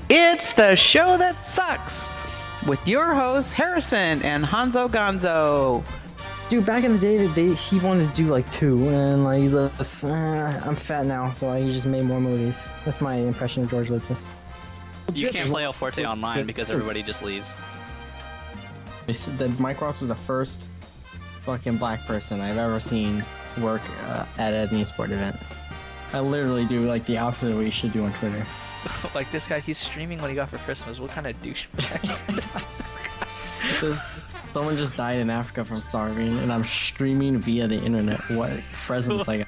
It's the show that sucks with your hosts Harrison and Hanzo Gonzo. Dude, back in the day, he wanted to do like 2, and like he's like, I'm fat now, so he just made more movies. That's my impression of George Lucas. You can't play El Forte online because everybody just leaves. They said that Mike Ross was the first fucking black person I've ever seen work at an esport event. I literally do like the opposite of what you should do on Twitter. Like this guy, he's streaming what he got for Christmas. What kind of douchebag? Someone just died in Africa from starving, and I'm streaming via the internet. What presents I got?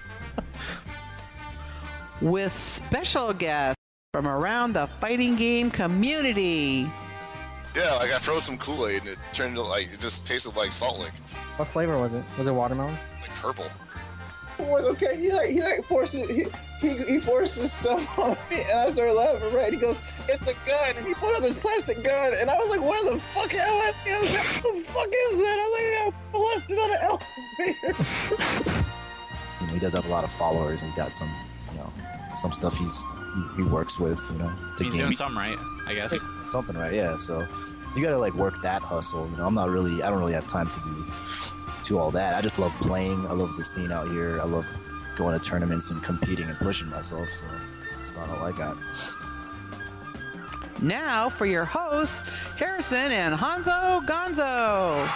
With special guests from around the fighting game community. Yeah, like I froze some Kool-Aid and it turned into like, it just tasted like Salt Lake. What flavor was it? Was it watermelon? Like purple. Okay, he forced it. He forced this stuff on me, and I started laughing. Right? He goes, "It's a gun," and he put on this plastic gun, and I was like, "Where the fuck am I?" I was like, "What the fuck is that?" I was like, "I got molested on an elevator." He does have a lot of followers. He's got some, some stuff he works with, to He's gain doing something right, I guess. something right. Yeah, so you gotta like work that hustle. I don't really have time to do all that. I just love playing. I love the scene out here. I love going to tournaments and competing and pushing myself. So that's about all I got. Now for your hosts, Harrison and Hanzo Gonzo.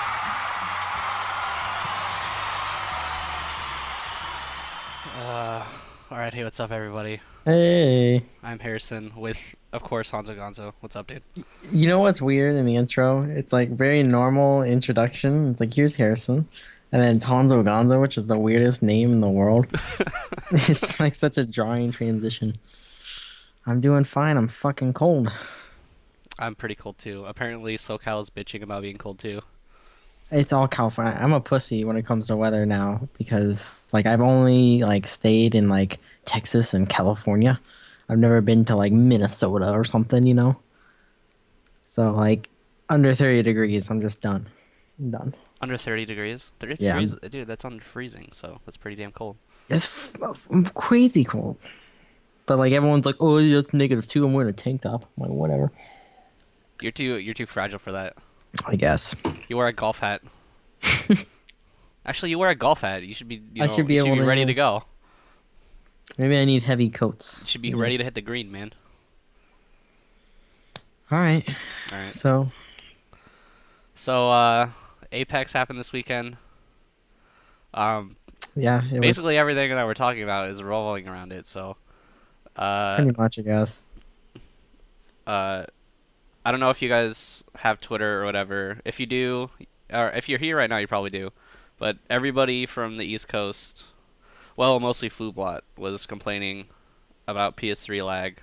Alright, hey, what's up, everybody? Hey. I'm Harrison with, of course, Hanzo Gonzo. What's up, dude? You know what's weird in the intro? It's like very normal introduction. It's like, here's Harrison. And then Hanzo Gonzo, which is the weirdest name in the world. It's like such a drawing transition. I'm doing fine. I'm fucking cold. I'm pretty cold, too. Apparently, SoCal is bitching about being cold, too. It's all California. I'm a pussy when it comes to weather now because like I've only like stayed in like Texas and California. I've never been to like Minnesota or something. So like under 30 degrees, I'm just done. I'm done. Under 30 degrees? 30 Yeah. degrees? Dude, that's under freezing, so that's pretty damn cold. It's crazy cold. But like everyone's like, oh, yeah, it's -2. I'm wearing a tank top. I'm like, whatever. You're too fragile for that. I guess. You wear a golf hat. Actually, you wear a golf hat. You should be. I should be able to- ready to go. Maybe I need heavy coats. You should be ready to hit the green, man. All right. All right. So Apex happened this weekend. yeah, it was Basically everything that we're talking about is revolving around it. So, pretty much, I guess. I don't know if you guys have Twitter or whatever. If you do, or if you're here right now, you probably do. But everybody from the East Coast, well, mostly Flublot, was complaining about PS3 lag.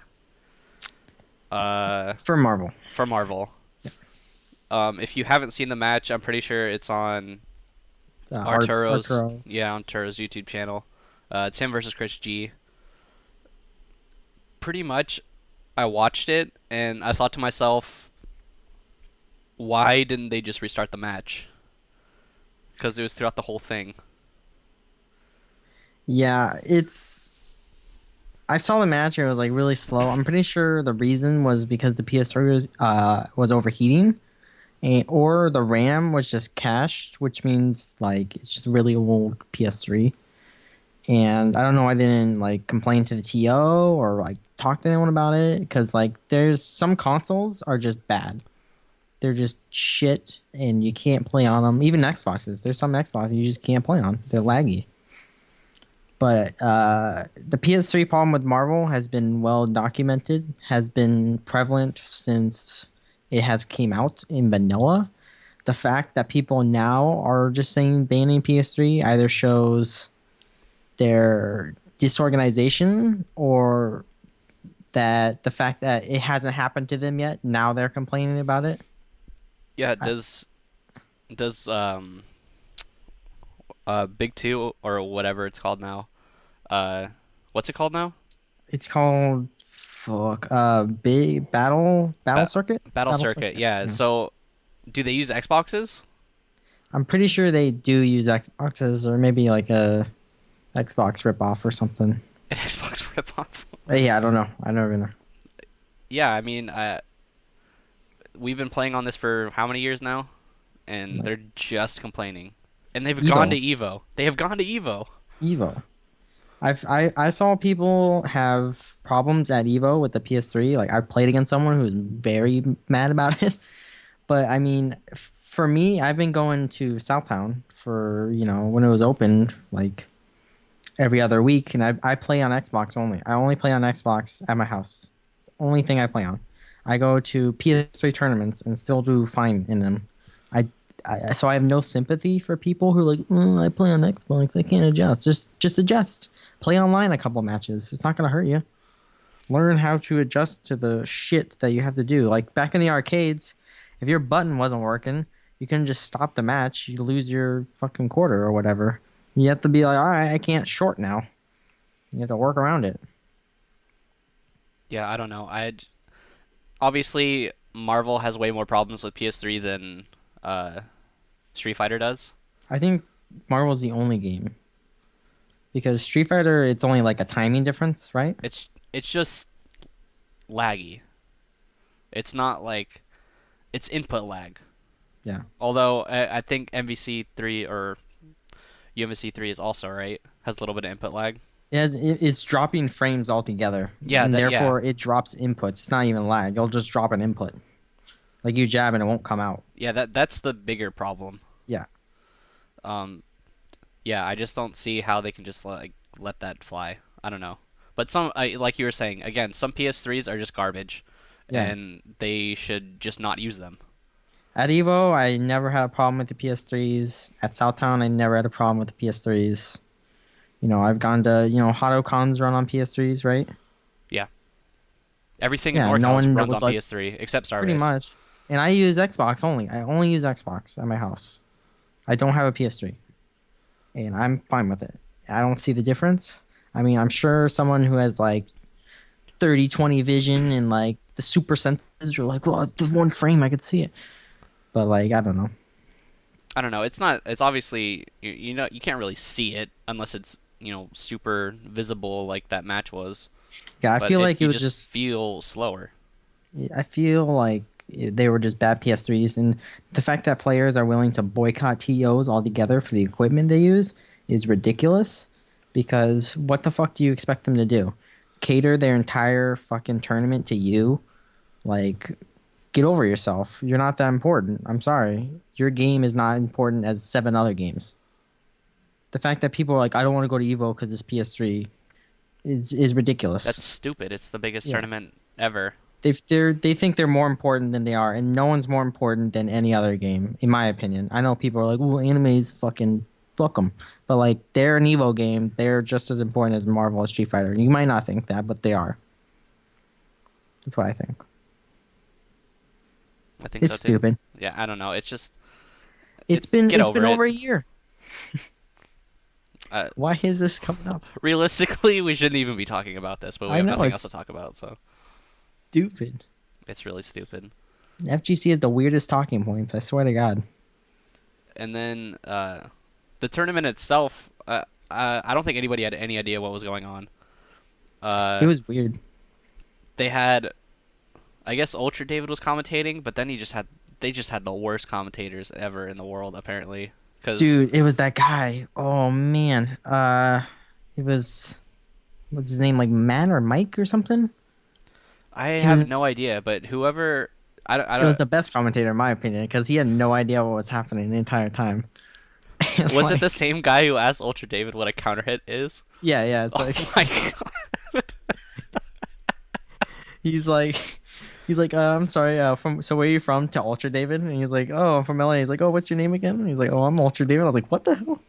For Marvel. For Marvel. Yeah. If you haven't seen the match, I'm pretty sure it's on Arturo's. on Arturo's YouTube channel. It's him versus Chris G. Pretty much, I watched it and I thought to myself, why didn't they just restart the match? Because it was throughout the whole thing. Yeah, I saw the match and it was like really slow. I'm pretty sure the reason was because the PS3 was overheating, or the RAM was just cached, which means like it's just really old PS3. And I don't know why they didn't like complain to the TO or like talk to anyone about it, because like there's some consoles are just bad. They're just shit and you can't play on them. Even Xboxes. There's some Xboxes you just can't play on. They're laggy. But the PS3 problem with Marvel has been well documented, has been prevalent since it has came out in vanilla. The fact that people now are just saying banning PS3 either shows their disorganization or that the fact that it hasn't happened to them yet, now they're complaining about it. Yeah, does Big Two or whatever it's called now? What's it called now? It's called Big Battle Circuit. Battle Circuit. Yeah. So, do they use Xboxes? I'm pretty sure they do use Xboxes, or maybe like a Xbox ripoff or something. An Xbox ripoff. Yeah, I don't know. I never been there. Yeah, I mean, we've been playing on this for how many years now, and they're just complaining. And they've gone to Evo. They have gone to Evo. Evo. I saw people have problems at Evo with the PS3. Like I played against someone who was very mad about it. But I mean, for me, I've been going to Southtown for, when it was open, like every other week, and I play on Xbox only. I only play on Xbox at my house. Only thing I play on. I go to PS3 tournaments and still do fine in them. So I have no sympathy for people who are like, I play on Xbox, I can't adjust. Just adjust. Play online a couple matches. It's not gonna hurt you. Learn how to adjust to the shit that you have to do. Like back in the arcades, if your button wasn't working, you couldn't just stop the match. You lose your fucking quarter or whatever. You have to be like, all right, I can't short now. You have to work around it. Yeah, I don't know. Obviously Marvel has way more problems with PS3 than Street Fighter does. I think Marvel's the only game. Because Street Fighter, it's only like a timing difference, right? It's just laggy. It's not like it's input lag. Yeah. Although I think MVC3 or UMVC3 is also right. Has a little bit of input lag. It's dropping frames altogether. Yeah, and therefore it drops inputs. It's not even lag. It'll just drop an input. Like you jab and it won't come out. Yeah, that's the bigger problem. Yeah. Yeah, I just don't see how they can just let that fly. I don't know. But some, like you were saying, again, some PS3s are just garbage, and they should just not use them. At Evo, I never had a problem with the PS3s. At Southtown, I never had a problem with the PS3s. I've gone to, Hatocons run on PS3s, right? Yeah. Everything in North runs on PS3, except Starbase. Pretty much. And I use Xbox only. I only use Xbox at my house. I don't have a PS3. And I'm fine with it. I don't see the difference. I mean, I'm sure someone who has like 30/20 vision and like the super senses are like, well, there's one frame, I could see it. But like, I don't know. I don't know. It's not. It's obviously you can't really see it unless it's super visible like that match was. Yeah, I feel like it was just feel slower. I feel like they were just bad PS3s, and the fact that players are willing to boycott TOs altogether for the equipment they use is ridiculous. Because what the fuck do you expect them to do? Cater their entire fucking tournament to you? Like, get over yourself. You're not that important. I'm sorry. Your game is not important as 7 other games. The fact that people are like, I don't want to go to Evo because it's PS3 is ridiculous. That's stupid. It's the biggest tournament ever. They think they're more important than they are, and no one's more important than any other game, in my opinion. I know people are like, well, anime's fucking fuck them. But like, they're an Evo game. They're just as important as Marvel or Street Fighter. You might not think that, but they are. That's what I think. I think it's so too. Stupid. Yeah, I don't know. It's just it's been over over a year. Why is this coming up? Realistically, we shouldn't even be talking about this, but we have nothing else to talk about, so stupid. It's really stupid. FGC has the weirdest talking points, I swear to God. And then the tournament itself, I don't think anybody had any idea what was going on. It was weird. They had, I guess Ultra David was commentating, but then they just had the worst commentators ever in the world, apparently. Dude, it was that guy. Oh man, it was, what's his name, like Matt or Mike or something? I have no idea, but whoever, I don't. It was the best commentator in my opinion because he had no idea what was happening the entire time. Was it the same guy who asked Ultra David what a counter hit is? Yeah, it's like. Oh my god. He's like, I'm sorry, so where are you from? To Ultra David? And he's like, oh, I'm from LA. He's like, oh, what's your name again? And he's like, oh, I'm Ultra David. I was like, what the hell?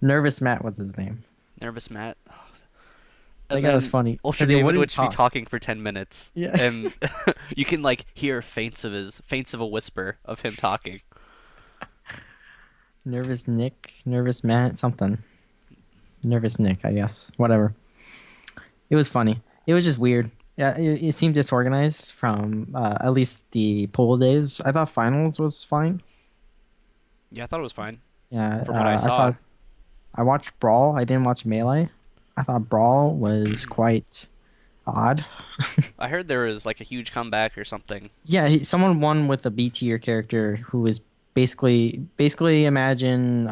Nervous Matt was his name. Nervous Matt. That guy was funny. Ultra David would be talking for 10 minutes. Yeah. And you can like hear feints of a whisper of him talking. Nervous Nick, Nervous Matt, something. Nervous Nick, I guess. Whatever. It was funny. It was just weird. Yeah, it seemed disorganized from at least the pool days. I thought finals was fine. Yeah, I thought it was fine. Yeah, from what I saw. I watched Brawl. I didn't watch Melee. I thought Brawl was quite odd. I heard there was like a huge comeback or something. Yeah, someone won with a B tier character who is basically imagine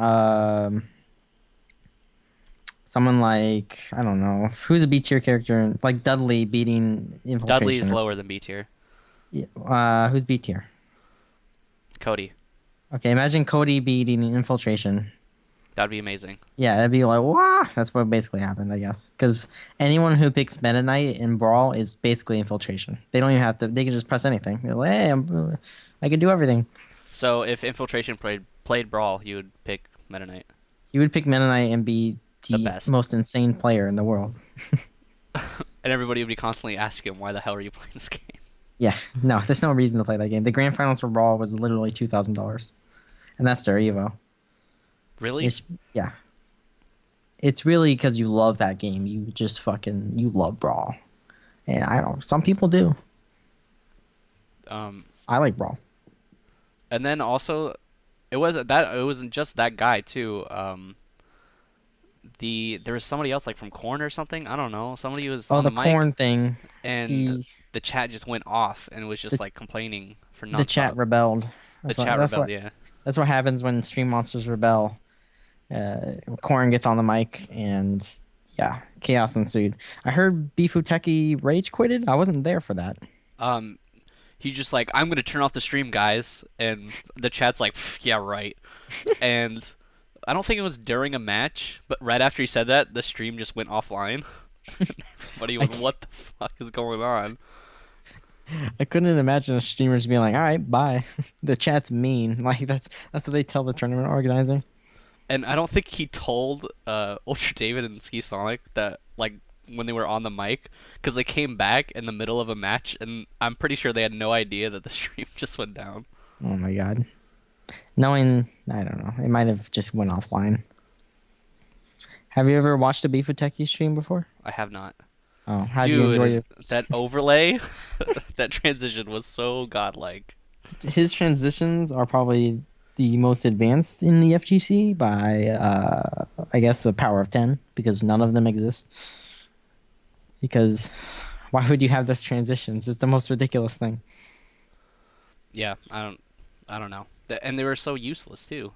someone like I don't know who's a B tier character like Dudley beating Infiltration. Dudley is lower than B tier. Yeah, who's B tier? Cody. Okay, imagine Cody beating Infiltration. That'd be amazing. Yeah, that'd be like, wow. That's what basically happened, I guess. Because anyone who picks Meta Knight in Brawl is basically Infiltration. They don't even have to. They can just press anything. They're like, hey, I can do everything. So if Infiltration played Brawl, you would pick Meta Knight. You would pick Meta Knight and be the best. most insane player in the world. And everybody would be constantly asking him, why the hell are you playing this game? Yeah, no, there's no reason to play that game. The grand finals for Brawl was literally $2,000, and that's their Evo. Really? Yeah. It's really because you love that game. You just you love Brawl, and I don't. Some people do. I like Brawl. And then also, it wasn't just that guy too. There was somebody else like from Corn or something. I don't know. Somebody was on the mic, Corn thing, and the chat just went off and was just like complaining for nothing. the chat rebelled. Yeah. That's what happens when Stream Monsters rebel. Corn gets on the mic, and yeah, chaos ensued. I heard Bifuteki rage quitted. I wasn't there for that. He's just like, I'm gonna turn off the stream, guys, and the chat's like, yeah, right. And I don't think it was during a match, but right after he said that, the stream just went offline. Everybody was, what the fuck is going on? I couldn't imagine a streamers being like, all right, bye. The chat's mean. Like that's what they tell the tournament organizer. And I don't think he told Ultra David and Ski Sonic that, like, when they were on the mic, because they came back in the middle of a match, and I'm pretty sure they had no idea that the stream just went down. Oh my god. Knowing, I don't know, it might have just went offline. Have you ever watched a Bifuteki stream before? I have not. Oh, how do you enjoy it? That overlay, that transition was so godlike. His transitions are probably the most advanced in the FGC by, I guess, a power of 10, because none of them exist. Because why would you have those transitions? It's the most ridiculous thing. Yeah, I don't know. And they were so useless too.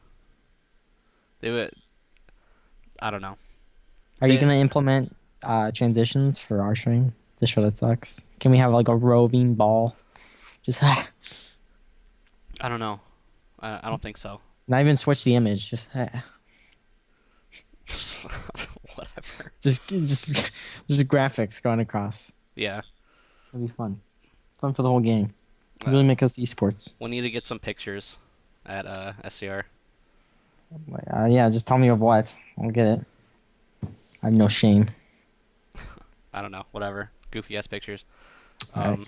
I don't know. Are you gonna implement transitions for our stream? The show that sucks. Can we have like a roving ball? Just I don't know. I don't think so. not even switch the image. Just Whatever. just graphics going across. Yeah. It'll be fun. Fun for the whole game. Really make us esports. We'll need to get some pictures at SCR. Yeah, just tell me of what. I'll get it. I have no shame. I don't know. Whatever. Goofy ass pictures. Alright.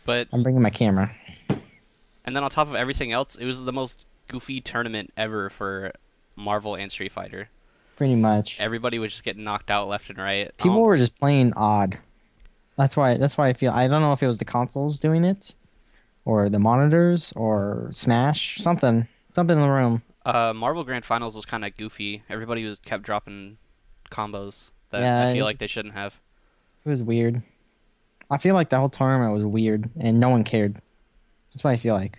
But I'm bringing my camera. and then on top of everything else, it was the most goofy tournament ever for Marvel and Street Fighter. Pretty much. Everybody was just getting knocked out left and right. People were just playing odd. That's why I feel I don't know if it was the consoles doing it, or the monitors, or Smash, something in the room. Marvel Grand Finals was kind of goofy. Everybody kept dropping combos that Yeah, I feel like they shouldn't have. It was weird. I feel like the whole tournament was weird, and no one cared. That's what I feel like.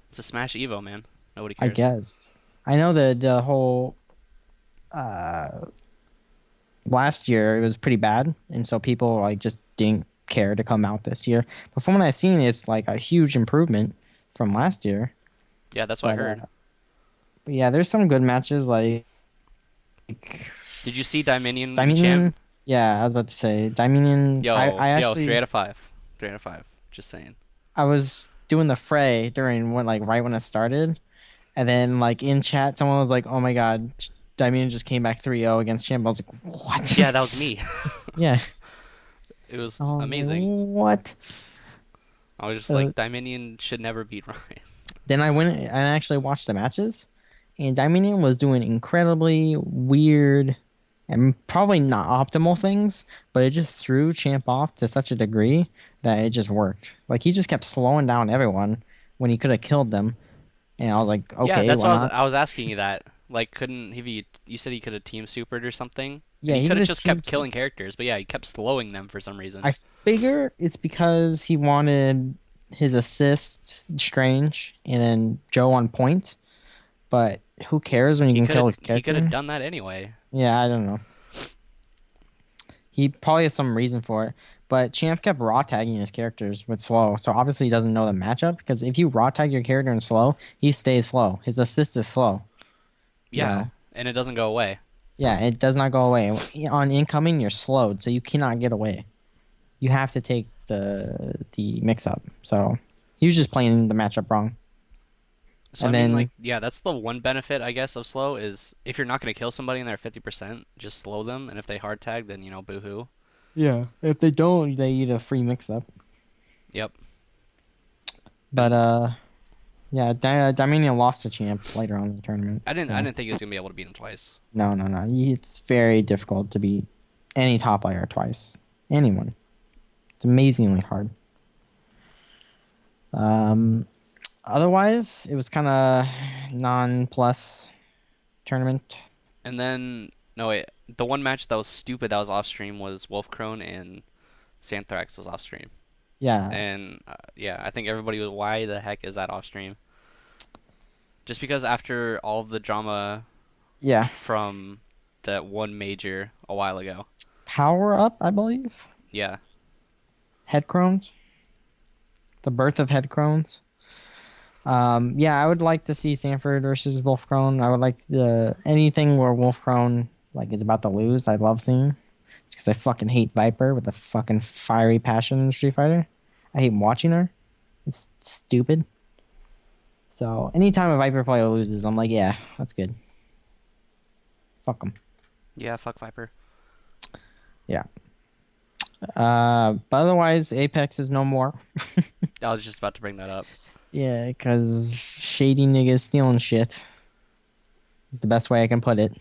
It's a Smash Evo, man. Nobody cares. I guess. I know the whole last year it was pretty bad, and so people like just didn't care to come out this year. But from what I've seen, it's like a huge improvement from last year. Yeah, that's what I heard. But yeah, there's some good matches like. Did you see Dominion? Dominion? Yeah, I was about to say Dominion. Yo, I actually 3 out of 5. 3 out of 5. Just saying. I was doing the fray during right when it started, and then like in chat, someone was like, "Oh my god, Dominion just came back 3-0 against Champ." I was like, "What?" Yeah, that was me. Yeah. It was amazing. What? I was just like, Dominion should never beat Ryan. Then I went and actually watched the matches, and Dominion was doing incredibly weird and probably not optimal things, but it just threw Champ off to such a degree that it just worked. Like he just kept slowing down everyone when he could have killed them, and I was like, okay. Yeah, that's why what not? I was asking you that. Like, couldn't he? You said he could have team supered or something. Yeah, And he he could have could've just team kept killing characters, but yeah, he kept slowing them for some reason. I figure it's because he wanted his assist Strange and then Joe on point. But who cares when you can kill a He could character? have done that anyway. Yeah, I don't know. He probably has some reason for it. But Champ kept raw tagging his characters with slow, so obviously he doesn't know the matchup. Because if you raw tag your character in slow, he stays slow. His assist is slow. Yeah, know? and it doesn't go away. Yeah, it does not go away. On incoming, you're slowed, so you cannot get away. You have to take the mix up. So he was just playing the matchup wrong. So And I mean, then- like, yeah, that's the one benefit, I guess, of slow is if you're not going to kill somebody and they're 50%, just slow them, and if they hard tag, then boo-hoo. Yeah, if they don't, they eat a free mix up. Yep. But yeah, Dominion lost to Champ later on in the tournament. I didn't so- think he was going to be able to beat him twice. No. It's very difficult to beat any top player twice. Anyone. It's amazingly hard. Otherwise, it was kind of non-plus tournament. And then, no, wait, the one match that was stupid that was off stream was Wolfcrone and Santhrax was off stream. Yeah. And yeah, I think everybody was, why the heck is that off stream? Just because after all of the drama Yeah. from that one major a while ago. Power Up, I believe. Yeah. Head Crones. The birth of Head Crones. Yeah, I would like to see Sanford versus Wolfcrone. I would like anything where Wolfcrone like is about to lose. I love seeing. It's because I fucking hate Viper with a fucking fiery passion in Street Fighter. I hate watching her. It's stupid. So anytime a Viper player loses, I'm like, yeah, that's good. Fuck them. Yeah, fuck Viper. Yeah. But otherwise, Apex is no more. I was just about to bring that up. Yeah, because shady niggas stealing shit is the best way I can put it.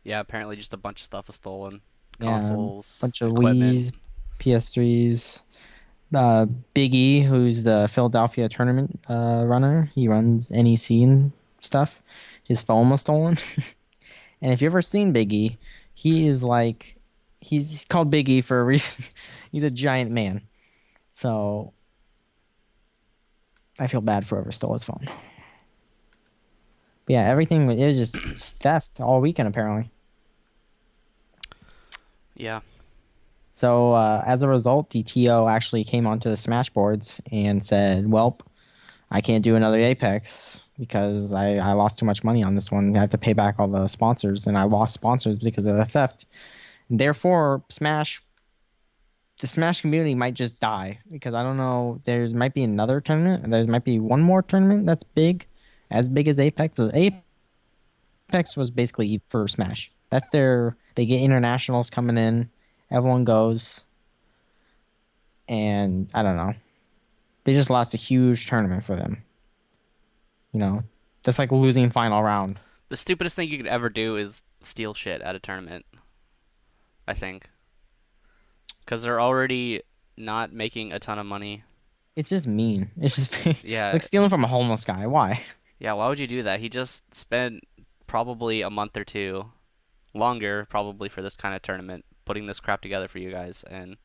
Yeah, apparently just a bunch of stuff was stolen. Yeah, Consoles, bunch of equipment. Wii's, PS3s. Big E, who's the Philadelphia tournament runner, he runs NEC and stuff. His phone was stolen. And if you've ever seen Big E, he is like, he's called Big E for a reason. He's a giant man. So I feel bad for whoever stole his phone. But yeah, everything, it was just theft all weekend apparently. Yeah. So as a result, the TO actually came onto the Smash boards and said, "Welp, I can't do another Apex because I lost too much money on this one. I have to pay back all the sponsors, and I lost sponsors because of the theft. And therefore, the Smash community might just die because I don't know. There might be another tournament. There might be one more tournament that's big, as big as Apex. But Apex was basically for Smash. That's they get internationals coming in. Everyone goes. And I don't know. They just lost a huge tournament for them. You know, that's like losing final round. The stupidest thing you could ever do is steal shit at a tournament, I think. Because they're already not making a ton of money. It's just mean. It's just Yeah. like stealing from a homeless guy. Why? Yeah, why would you do that? He just spent probably a month or two, longer probably, for this kind of tournament, putting this crap together for you guys, and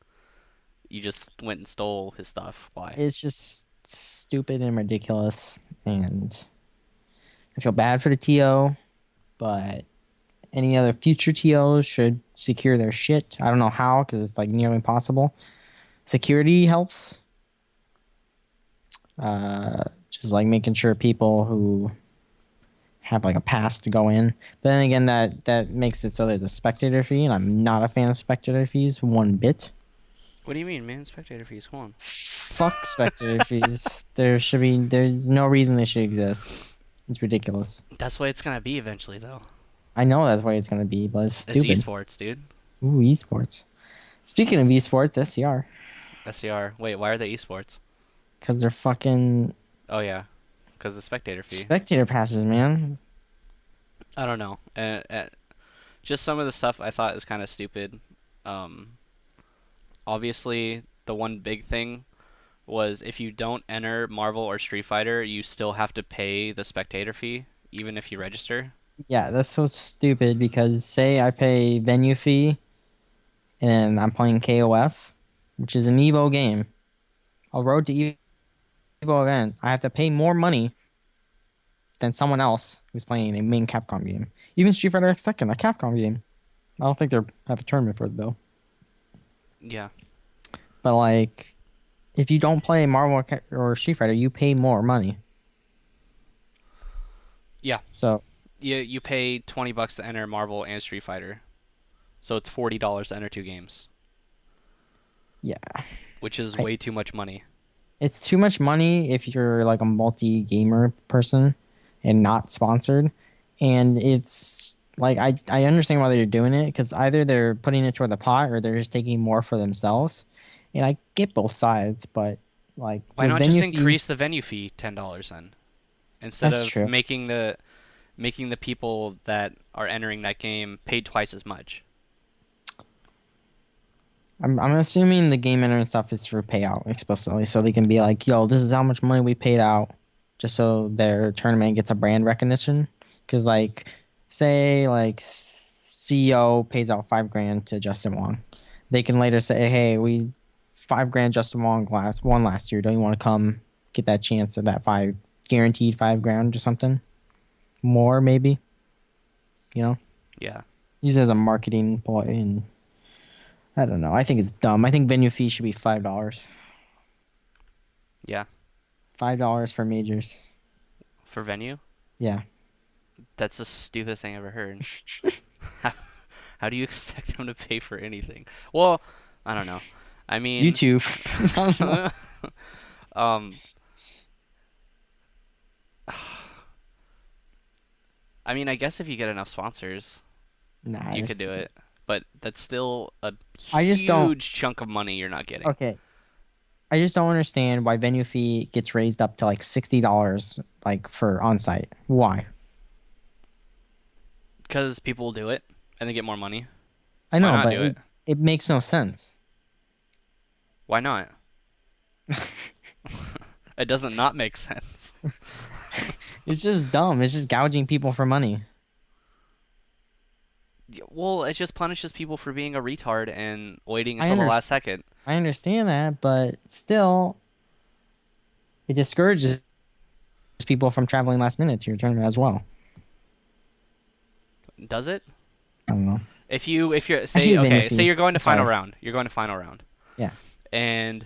you just went and stole his stuff. Why? It's just stupid and ridiculous, and I feel bad for the TO, but any other future TOs should secure their shit. I don't know how, because it's like nearly impossible. Security helps. Just like making sure people who have like a pass to go in. But then again, that makes it so there's a spectator fee, and I'm not a fan of spectator fees one bit. What do you mean, man? Spectator fees, come on. Fuck spectator fees. There's no reason they should exist. It's ridiculous. That's what it's gonna be eventually, though. I know that's what it's gonna be, but it's stupid. It's esports, dude. Ooh, esports. Speaking of esports, SCR. SCR. Wait, why are they esports? Because they're fucking Oh, yeah. Because the spectator fee. spectator passes, man. I don't know. Just some of the stuff I thought is kind of stupid. Obviously, the one big thing was if you don't enter Marvel or Street Fighter, you still have to pay the spectator fee even if you register. Yeah, that's so stupid because say I pay venue fee and I'm playing KOF, which is an Evo game, a Road to Evo event. I have to pay more money than someone else who's playing a main Capcom game. Even Street Fighter X Tekken, a Capcom game. I don't think they have a tournament for it though. Yeah. But like, if you don't play Marvel or Street Fighter, you pay more money. Yeah. So You pay $20 to enter Marvel and Street Fighter, so it's $40 to enter 2 games, yeah, which is way too much money. it's too much money if you're like a multi-gamer person and not sponsored. And it's like I understand why they're doing it because either they're putting it toward the pot or they're just taking more for themselves. And I get both sides, but like Why with not just venue fee- increase the venue fee $10 then, instead That's of true. making the people that are entering that game pay twice as much? I'm assuming the game enter and stuff is for payout explicitly, so they can be like, "Yo, this is how much money we paid out," just so their tournament gets a brand recognition. Because like, say like CEO pays out $5,000 to Justin Wong, they can later say, "Hey, we $5,000 Justin Wong won last year. Don't you want to come get that chance of that guaranteed $5,000 or something more maybe?" You know, Yeah. use it as a marketing ploy and. I don't know. I think it's dumb. I think venue fee should be $5. Yeah. $5 for majors. For venue? Yeah. That's the stupidest thing I've ever heard. How do you expect them to pay for anything? Well, I don't know. I mean, YouTube. I don't know. I mean, I guess if you get enough sponsors, Nah, you it's- could do it. But that's still a I just don't- huge chunk of money you're not getting. Okay. I just don't understand why venue fee gets raised up to like $60 like for on-site. Why? Because people will do it and they get more money. I know, not but do it? it makes no sense. Why not? It doesn't not make sense. It's just dumb. It's just gouging people for money. Well, it just punishes people for being a retard and waiting I until the underst- last second. I understand that, but still it discourages people from traveling last minute to your tournament as well. Does it? I don't know. If you're hate say okay, venue say fee. you're going to final Sorry. round. You're going to final round. Yeah. And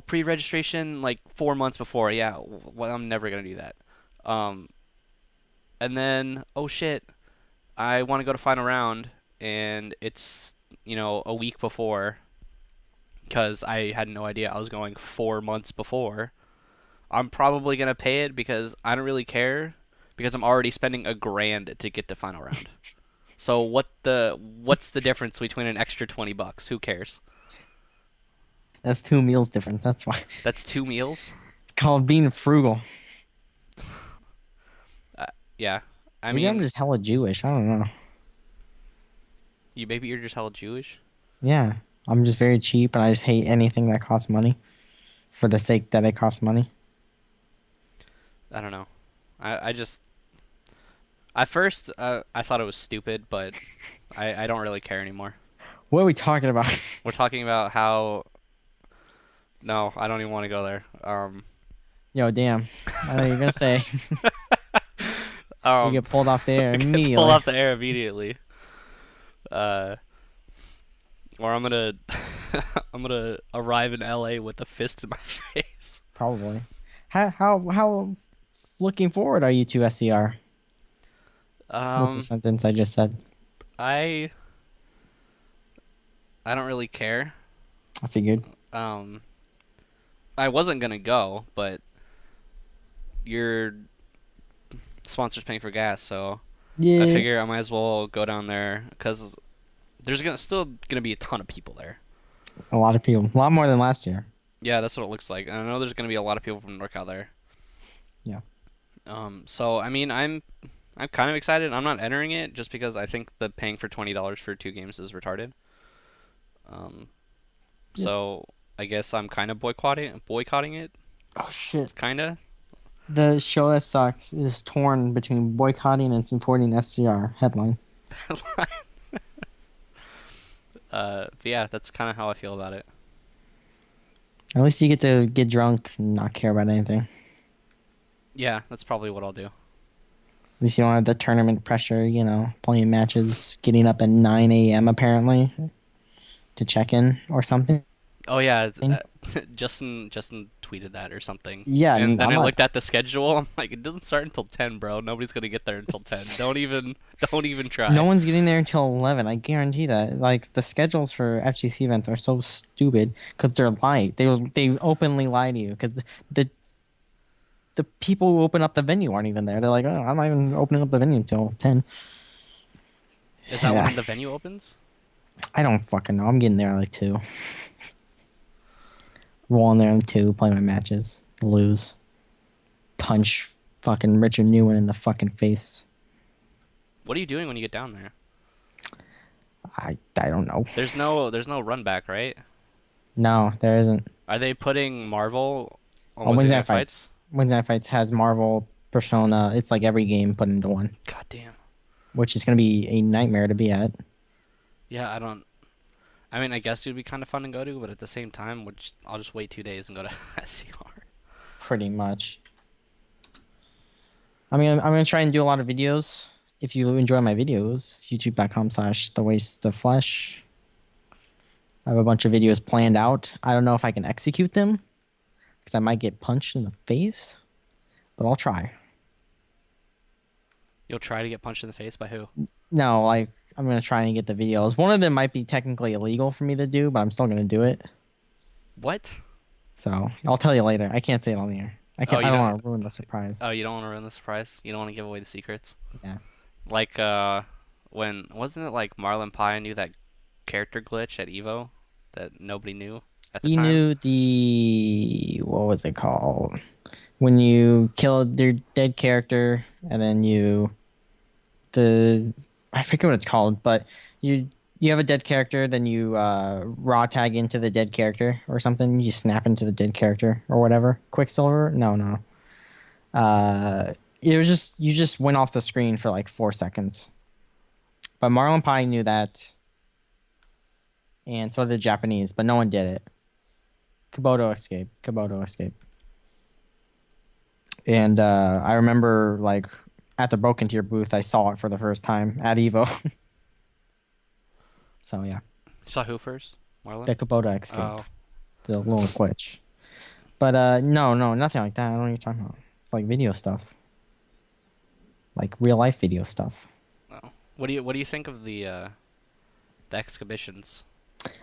pre-registration like 4 months before. Yeah, well, I'm never going to do that. And then oh shit, I want to go to final round and it's, a week before because I had no idea I was going 4 months before. I'm probably going to pay it because I don't really care because I'm already spending $1,000 to get to final round. So what's the difference between an extra $20? Who cares? That's 2 meals difference. That's why. That's 2 meals? It's called being frugal. Yeah. I Maybe I'm mean, just hella Jewish. I don't know. maybe you're just hella Jewish. Yeah. I'm just very cheap and I just hate anything that costs money for the sake that it costs money. I don't know. I just at first I thought it was stupid, but I don't really care anymore. What are we talking about? We're talking about how. No, I don't even want to go there. Yo, damn. I know you're going to say you get pulled off the air get immediately. pulled off the air immediately. Or I'm gonna I'm gonna arrive in LA with a fist in my face. Probably. How looking forward are you to SCR? What's the sentence I just said? I don't really care. I figured. I wasn't gonna go, but your sponsor's paying for gas, so Yeah. I figure I might as well go down there because there's still gonna be a ton of people there. A lot of people. A lot more than last year. Yeah, that's what it looks like. And I know there's gonna be a lot of people from NorCal there. Yeah. So I mean, I'm kind of excited. I'm not entering it just because I think the paying for $20 for 2 games is retarded. So I guess I'm kind of boycotting it. Oh, shit. Kinda. The show that sucks is torn between boycotting and supporting SCR headline. But yeah, that's kind of how I feel about it. At least you get to get drunk and not care about anything. At Yeah, that's probably what I'll do. least you don't have the tournament pressure, playing matches, getting up at 9 a.m. apparently to check in or something. Oh yeah, Justin tweeted that or something. Yeah, and then I'm I not- looked at the schedule. I'm like, it doesn't start until 10, bro. Nobody's gonna get there until 10. Don't even try. No one's getting there until 11. I guarantee that. Like the schedules for FGC events are so stupid because they're lied. They openly lie to you because the people who open up the venue aren't even there. They're like, oh, I'm not even opening up the venue until 10. Is that Yeah. when the venue opens? I don't fucking know. I'm getting there at like 2. Rolling there at 2, play my matches, lose, punch fucking Richard Newman in the fucking face. What are you doing when you get down there? I don't know. There's no run back, right? No, there isn't. Are they putting Marvel on Wednesday Wednesday Night Night Fights? Wednesday Night Fights has Marvel, Persona. It's like every game put into one, God damn. which is going to be a nightmare to be at. Yeah, I mean, I guess it would be kind of fun to go to, but at the same time, I'll just wait 2 days and go to SCR. Pretty much. I mean, I'm going to try and do a lot of videos. If you enjoy my videos, youtube.com/thewasteofflesh. I have a bunch of videos planned out. I don't know if I can execute them because I might get punched in the face, but I'll try. You'll try to get punched in the face by who? No, like I'm gonna try and get the videos. One of them might be technically illegal for me to do, but I'm still gonna do it. What? So I'll tell you later. I can't say it on the air. I you don't don't- want to ruin the surprise. Oh, you don't want to ruin the surprise? You don't want to give away the secrets? Yeah. Like, when, wasn't it like Marlon Pye knew that character glitch at EVO that nobody knew at the He time? knew what was it called? When you kill their dead character and then I forget what it's called, but you have a dead character, then you raw tag into the dead character or something. You snap into the dead character or whatever. Quicksilver? No. It was just you just went off the screen for like 4 seconds. But Marlon Pye knew that, and so did the Japanese, but no one did it. Kabuto escape. And I remember like at the Broken Tier booth, I saw it for the first time at Evo. So yeah, Saw who first? Marlon? the Kubota escape, Oh. the little glitch. But no, nothing like that. I don't know what you're talking about. It's like video stuff, like real life video stuff. Oh. What do you think of the exhibitions?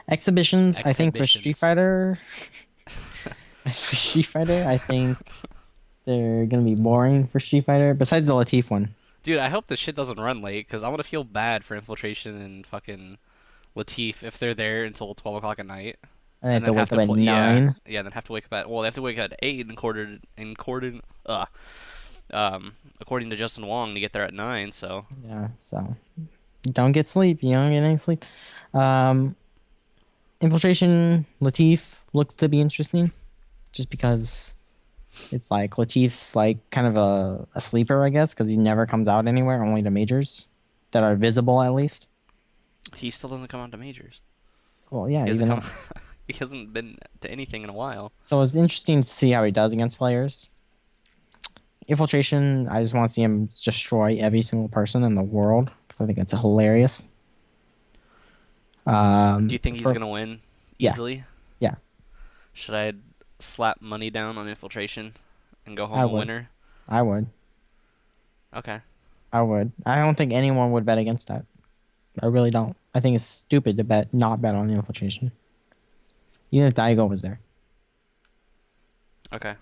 Exhibitions, I think for Street Exhibitions. Fighter. For Street Fighter, I think they're gonna be boring for Street Fighter. Besides the Latif one. Dude, I hope this shit doesn't run late, because I'm gonna feel bad for Infiltration and fucking Latif if they're there until 12 o'clock at night. I have to then wake up at play- 9. Yeah, then have to wake up at, well, they have to wake up at 8 according to Justin Wong to get there at 9, so. Yeah, so don't get sleep. You don't get any sleep. Infiltration Latif looks to be interesting, just because it's like Latif's like kind of a sleeper, I guess, because he never comes out anywhere, only to majors that are visible at least. He still doesn't come out to majors. Well, yeah, He even hasn't, though, he hasn't been to anything in a while. so it's interesting to see how he does against players. Infiltration, I just want to see him destroy every single person in the world because I think it's hilarious. Do you think he's for- gonna win Yeah. easily? Yeah. Should I slap money down on Infiltration and go home I a would. winner? I would. Okay. I would. I don't think anyone would bet against that. I really don't. I think it's stupid to not bet on Infiltration. Even if Daigo was there. Okay.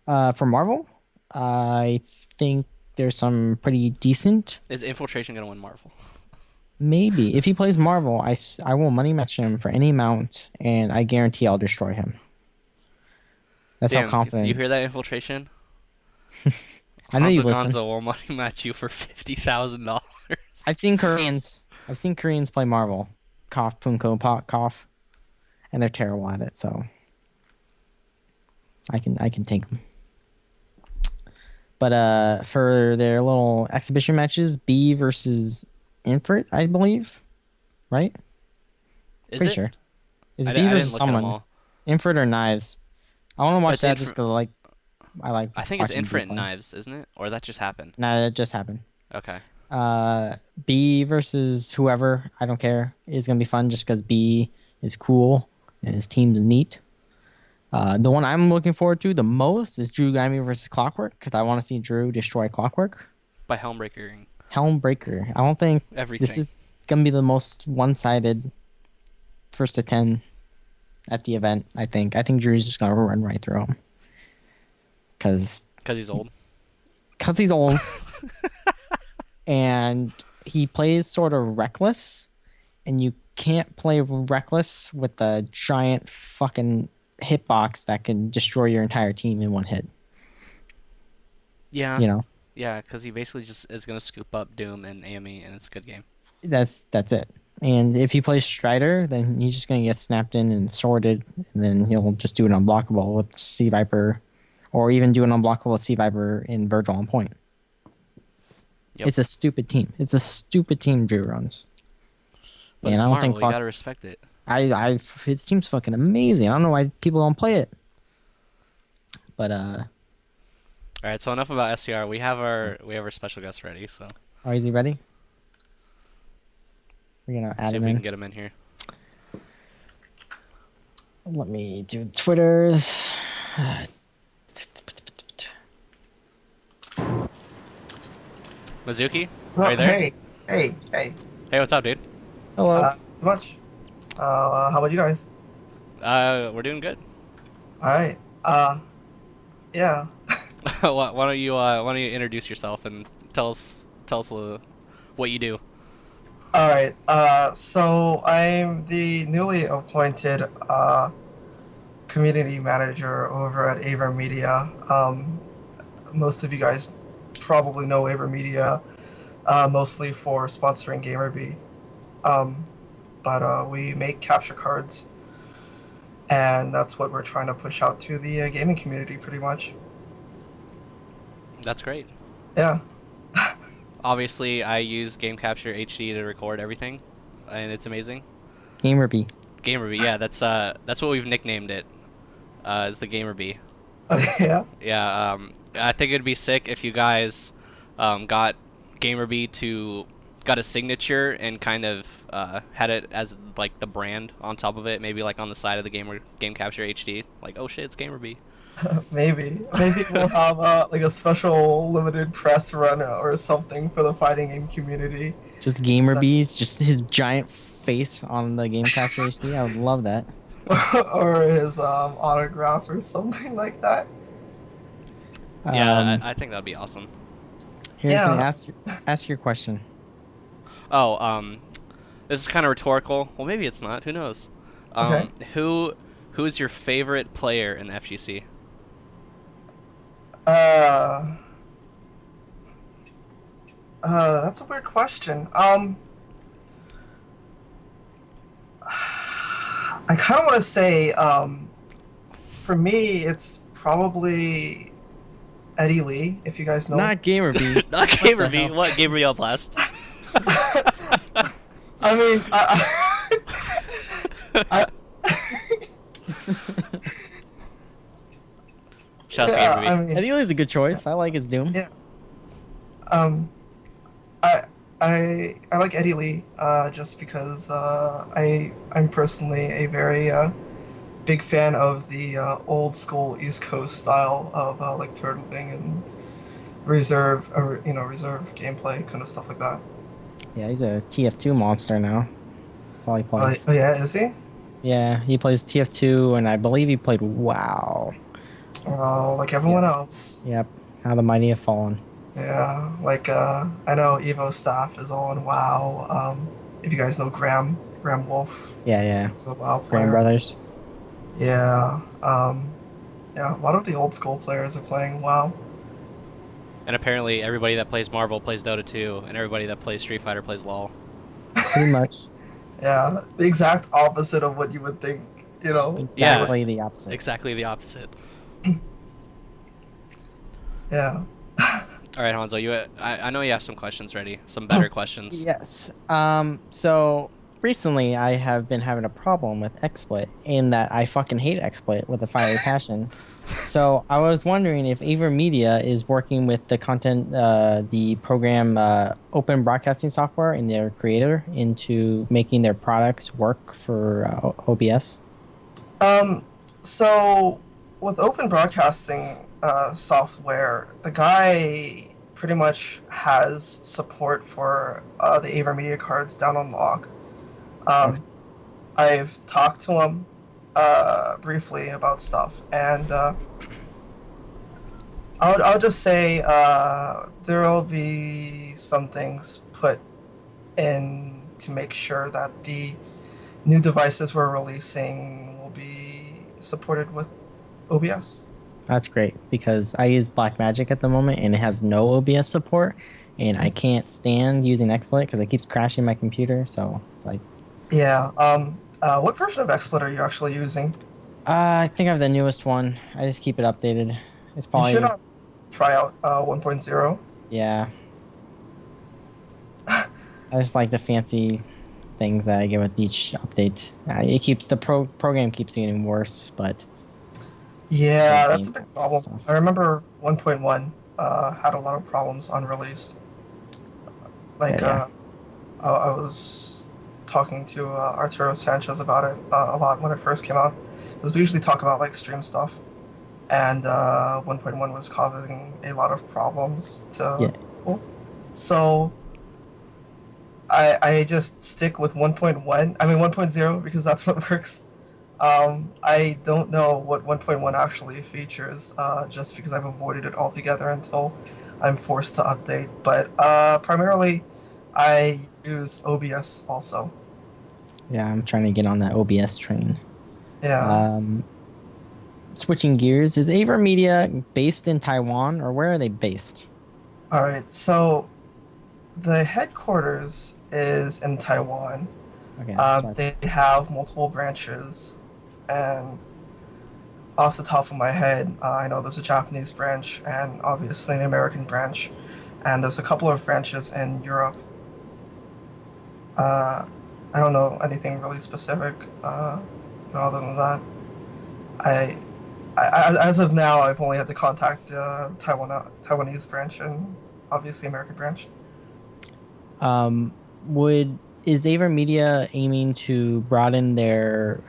For Marvel, I think there's some pretty decent. Is Infiltration gonna win Marvel? Maybe. If he plays Marvel, I will money match him for any amount, and I guarantee I'll destroy him. That's Damn, how confident. You hear that, Infiltration? I know you Hanzo listen. Gonzo will money match you for $50,000. I've seen Koreans. I've seen Koreans play Marvel. Cough, punko, pot, cough, and they're terrible at it. So I can take them. But for their little exhibition matches, B versus Infert, I believe, right? Is Pretty it? sure. It's I B didn't versus look at 'em someone. all. Infert or Knives. I want to watch It's that just because I like. I think it's watching B Infinite play. Knives, isn't it? Or that just happened? Nah, that just happened. Okay. B versus whoever, I don't care, is gonna be fun just because B is cool and his team's neat. The one I'm looking forward to the most is Drew Gamerbee versus Clockwork because I want to see Drew destroy Clockwork. By Helmbreaker. Helmbreaker. I don't think Everything. this is gonna be the most one-sided first to 10 at the event. I think Drew's just gonna run right through him because He's old. he's old. And he plays sort of reckless, and you can't play reckless with a giant fucking hitbox that can destroy your entire team in one hit. Yeah. You know, Yeah, because he basically just is going to scoop up Doom and Amy, and it's a good game. that's it. And if he plays Strider, then he's just gonna get snapped in and sorted, and then he'll just do an unblockable with Sea Viper, or even do an unblockable with Sea Viper in Virgil on point. Yep. It's a stupid team. It's a stupid team Drew runs. But And it's I don't Marvel, think you Clock- got to respect it. his team's fucking amazing. I don't know why people don't play it. But All right, so enough about SCR. We have our special guest ready, so oh, is he ready? We're gonna add see if him we in. can get him in here. Let me do Twitters. Mizuki, Oh, are you there? hey. Hey, what's up, dude? Hello. Much. How about you guys? We're doing good. All right. Yeah. Why don't you introduce yourself and tell us what you do? All right. So I'm the newly appointed community manager over at Avermedia. Most of you guys probably know Avermedia, mostly for sponsoring Gamerbee. But we make capture cards, and that's what we're trying to push out to the gaming community, pretty much. That's great. Yeah. Obviously, I use Game Capture HD to record everything, and it's amazing. Gamerbee. Gamerbee, yeah, that's what we've nicknamed it. Is the Gamerbee. Yeah. Yeah, I think it'd be sick if you guys got Gamerbee got a signature and kind of had it as like the brand on top of it, maybe like on the side of the Game Capture HD, like, oh shit, it's Gamerbee. Maybe we'll have like a special limited press run or something for the fighting game community. Just Gamerbees, just his giant face on the Game Capture HD. I would love that. Or his autograph or something like that. Yeah, I think that'd be awesome. Here's Yeah. ask your question. Oh, this is kind of rhetorical. Well, maybe it's not. Who knows? Okay. Who's your favorite player in the FGC? That's a weird question. I kind of want to say, for me, it's probably Eddie Lee, if you guys know. Not Gamerbee. Not the Gamerbee. hell? What Gamerbee on Blast? I mean, Shout out to yeah, Gamerbee. I mean, Eddie Lee's a good choice. I like his Doom. Yeah. I like Eddie Lee just because I'm personally a very big fan of the old school East Coast style of like turtling and reserve gameplay, kind of stuff like that. Yeah, he's a TF2 monster now. That's all he plays. Oh yeah, is he? Yeah, he plays TF2, and I believe he played WoW. Oh, like everyone else. Yep. How the mighty have fallen. Yeah, like I know Evo staff is all on WoW. If you guys know Graham Wolf, Yeah. he's a WoW player. Graham Brothers. Yeah, yeah, a lot of the old school players are playing WoW. And apparently, everybody that plays Marvel plays Dota 2, and everybody that plays Street Fighter plays LoL. Pretty much. Yeah, the exact opposite of what you would think, you know? Exactly the opposite. Exactly the opposite. Yeah. All right, Hanzo, I know you have some questions ready, some better questions. Yes. So recently I have been having a problem with XSplit in that I fucking hate XSplit with a fiery passion. So I was wondering if Avermedia is working with the program Open Broadcasting Software and their creator into making their products work for OBS. So with open broadcasting software, the guy pretty much has support for the Avermedia cards down on lock. I've talked to him briefly about stuff, and I'll just say there will be some things put in to make sure that the new devices we're releasing will be supported with OBS. That's great because I use Blackmagic at the moment and it has no OBS support, and I can't stand using XSplit because it keeps crashing my computer. So it's like, Yeah. What version of XSplit are you actually using? I think I have the newest one. I just keep it updated. It's probably You should try out 1.0. yeah. I just like the fancy things that I get with each update. It keeps the program keeps getting worse, but Yeah, that's a big problem. stuff. I remember 1.1 had a lot of problems on release. Like, Yeah. I was talking to Arturo Sanchez about it a lot when it first came out. Because we usually talk about like stream stuff, and 1.1 was causing a lot of problems to people. So I just stick with 1.0 because that's what works. I don't know what 1.1 actually features, just because I've avoided it altogether until I'm forced to update. But primarily, I use OBS also. Yeah, I'm trying to get on that OBS train. Yeah. Switching gears, is Avermedia based in Taiwan or where are they based? All right. So the headquarters is in Taiwan. Okay. sorry. They have multiple branches, and off the top of my head, I know there's a Japanese branch and obviously an American branch, and there's a couple of branches in Europe. I don't know anything really specific, other than that. I, as of now, I've only had to contact the Taiwanese branch and obviously American branch. Is Avermedia aiming to broaden their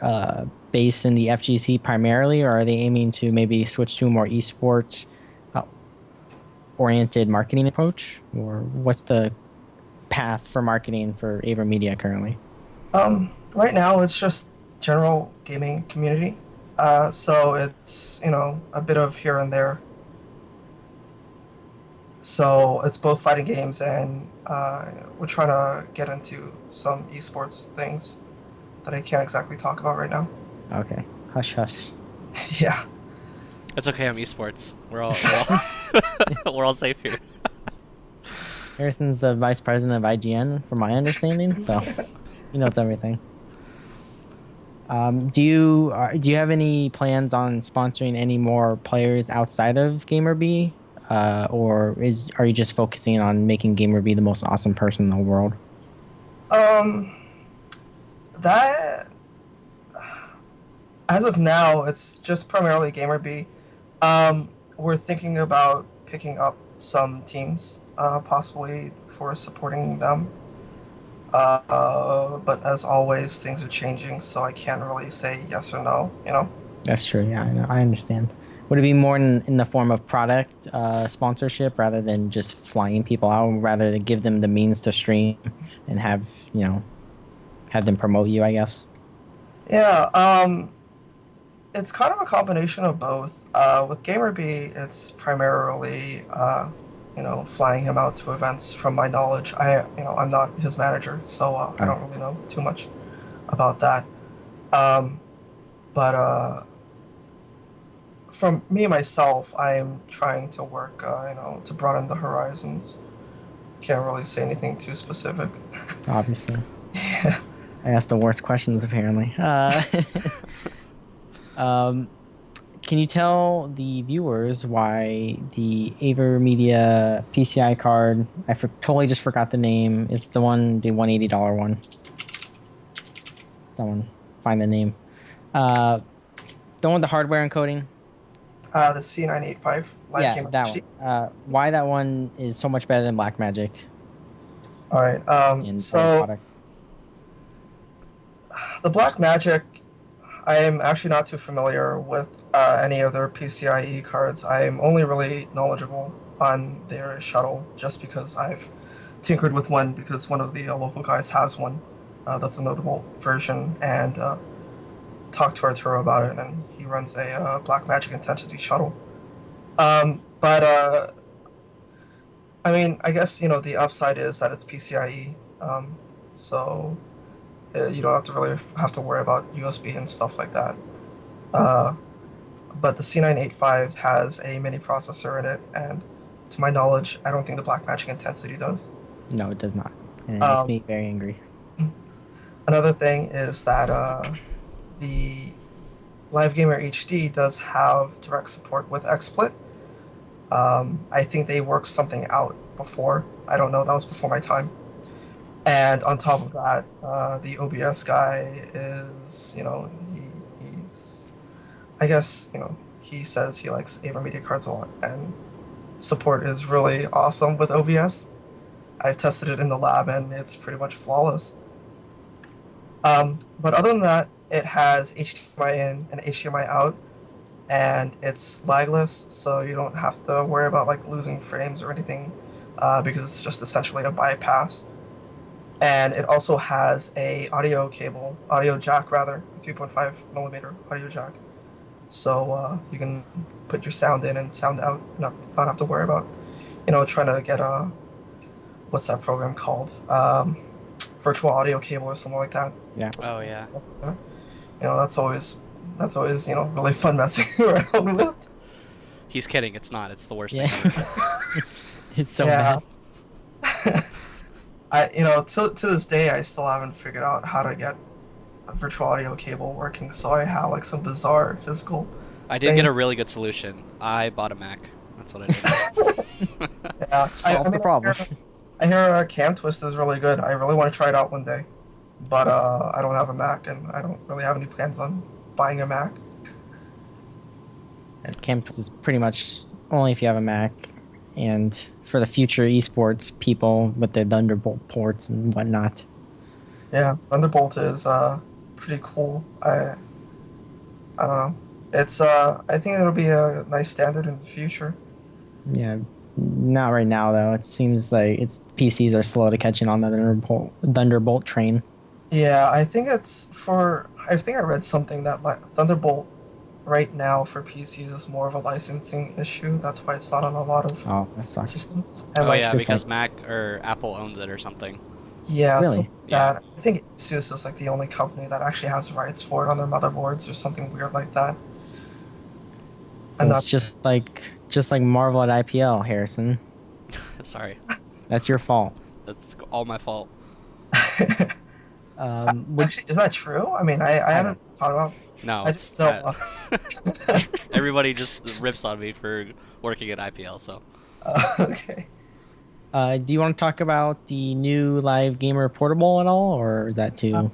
base in the FGC primarily, or are they aiming to maybe switch to a more esports oriented marketing approach, or what's the path for marketing for Avermedia currently? Right now it's just general gaming community. So it's, a bit of here and there. So it's both fighting games and we're trying to get into some esports things that I can't exactly talk about right now. Okay, hush hush. Yeah. It's okay. I'm esports. We're all we're all safe here. Harrison's the vice president of IGN, from my understanding, so he knows everything. Do you have any plans on sponsoring any more players outside of Gamerbee, or are you just focusing on making Gamerbee the most awesome person in the world? That as of now, it's just primarily Gamerbee. We're thinking about picking up some teams, possibly for supporting them. But as always, things are changing, so I can't really say yes or no, That's true. Yeah, I know. I understand. Would it be more in the form of product sponsorship rather than just flying people out, rather than give them the means to stream and have them promote you, I guess? Yeah, it's kind of a combination of both. With Gamerbee, it's primarily, flying him out to events. From my knowledge, I'm not his manager, so I don't really know too much about that. But from me myself, I'm trying to work, to broaden the horizons. Can't really say anything too specific. Obviously. Yeah. I asked the worst questions, apparently. can you tell the viewers why the Avermedia PCI card? Totally just forgot the name. It's the $180 one. Someone find the name. The one with the hardware encoding. The C985 Live Yeah, Gamer that HD. one. Why that one is so much better than Blackmagic All right. in other So products. the Black Magic, I am actually not too familiar with any of their PCIe cards. I am only really knowledgeable on their shuttle just because I've tinkered with one because one of the local guys has one. That's a notable version, and talked to Arturo about it, and he runs a Black Magic Intensity shuttle. But I mean, I guess the upside is that it's PCIe, so you don't have to worry about USB and stuff like that. But the C985 has a mini processor in it, and to my knowledge, I don't think the Blackmagic Intensity does. No, it does not, and it makes me very angry. Another thing is that the Live Gamer HD does have direct support with XSplit. I think they worked something out before. I don't know. That was before my time. And on top of that, the OBS guy is, he's, I guess, he says he likes Avermedia cards a lot, and support is really awesome with OBS. I've tested it in the lab, and it's pretty much flawless. But other than that, it has HDMI in and HDMI out, and it's lagless, so you don't have to worry about like losing frames or anything, because it's just essentially a bypass. And it also has a audio jack rather, a 3.5 millimeter audio jack. So you can put your sound in and sound out, and not have to worry about, trying to get what's that program called? Virtual audio cable or something like that. Yeah. Oh yeah. That's always really fun messing around with. He's kidding. It's not. It's the worst Yeah. thing ever. It's so Yeah. bad. To this day, I still haven't figured out how to get a virtual audio cable working. So I have like some bizarre physical. I did get a really good solution. I bought a Mac. That's what I did. Yeah, Solves the problem. I hear Cam Twist is really good. I really want to try it out one day, but I don't have a Mac, and I don't really have any plans on buying a Mac. And campus is pretty much only if you have a Mac, and for the future esports people with their Thunderbolt ports and whatnot. Yeah, Thunderbolt is pretty cool. I don't know. It's I think it'll be a nice standard in the future. Yeah, not right now though. It seems like PCs are slow to catching on the Thunderbolt train. Yeah, I think I read something that Thunderbolt right now for PCs is more of a licensing issue. That's why it's not on a lot of That sucks. systems. And Oh yeah, just because Mac or Apple owns it or something. Yeah, Really? something like that. I think ASUS is like the only company that actually has rights for it on their motherboards or something weird like that. So it's just like Marvel at IPL, Harrison. Sorry, That's your fault. that's all my fault. Actually, is that true? I mean, I haven't thought about. No, I it's just don't. everybody just rips on me for working at IPL. So Okay. Do you want to talk about the new Live Gamer Portable at all, or is that too?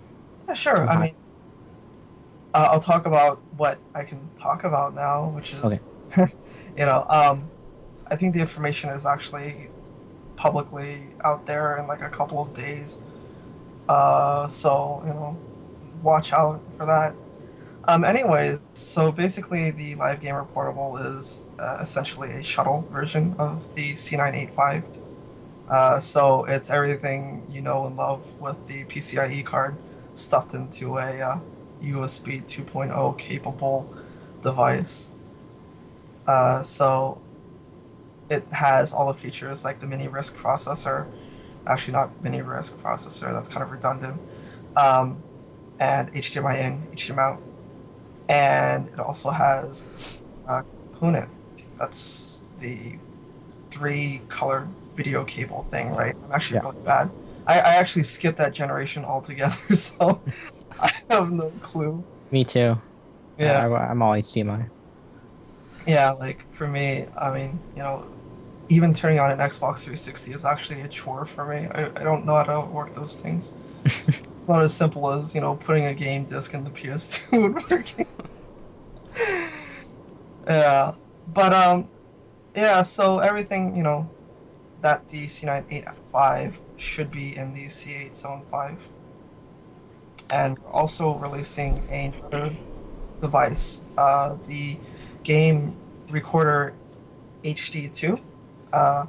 Yeah, sure. I mean, I'll talk about what I can talk about now, which is, Okay. I think the information is actually publicly out there in like a couple of days. So watch out for that. Anyways, so basically the Live Gamer Portable is essentially a shuttle version of the C985. So it's everything you know and love with the PCIe card stuffed into a USB 2.0 capable device. So it has all the features like the mini RISC processor. Actually, not mini RISC processor, that's kind of redundant. And HDMI in, HDMI out. And it also has component. That's the 3-color video cable thing, right? I'm actually really bad. I actually skipped that generation altogether, so I have no clue. Me too. Yeah. I'm all HDMI. Yeah, like for me, I mean, even turning on an Xbox 360 is actually a chore for me. I don't know how to work those things. It's not as simple as, putting a game disc in the PS2 and working. Yeah. But yeah, so everything, that the C985 should be in the C875. And we're also releasing another device, the Game Recorder HD2. Uh,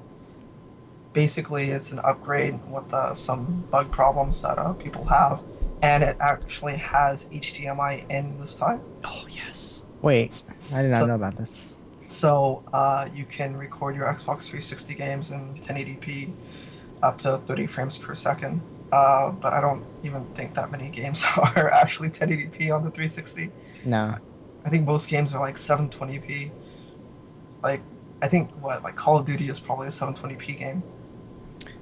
Basically, it's an upgrade with some bug problems that people have, and it actually has HDMI in this time. Oh yes. Wait, I did not So, know about this. so you can record your Xbox 360 games in 1080p up to 30 frames per second. But I don't even think that many games are actually 1080p on the 360. No. I think most games are like 720p. Like, I think like Call of Duty is probably a 720p game.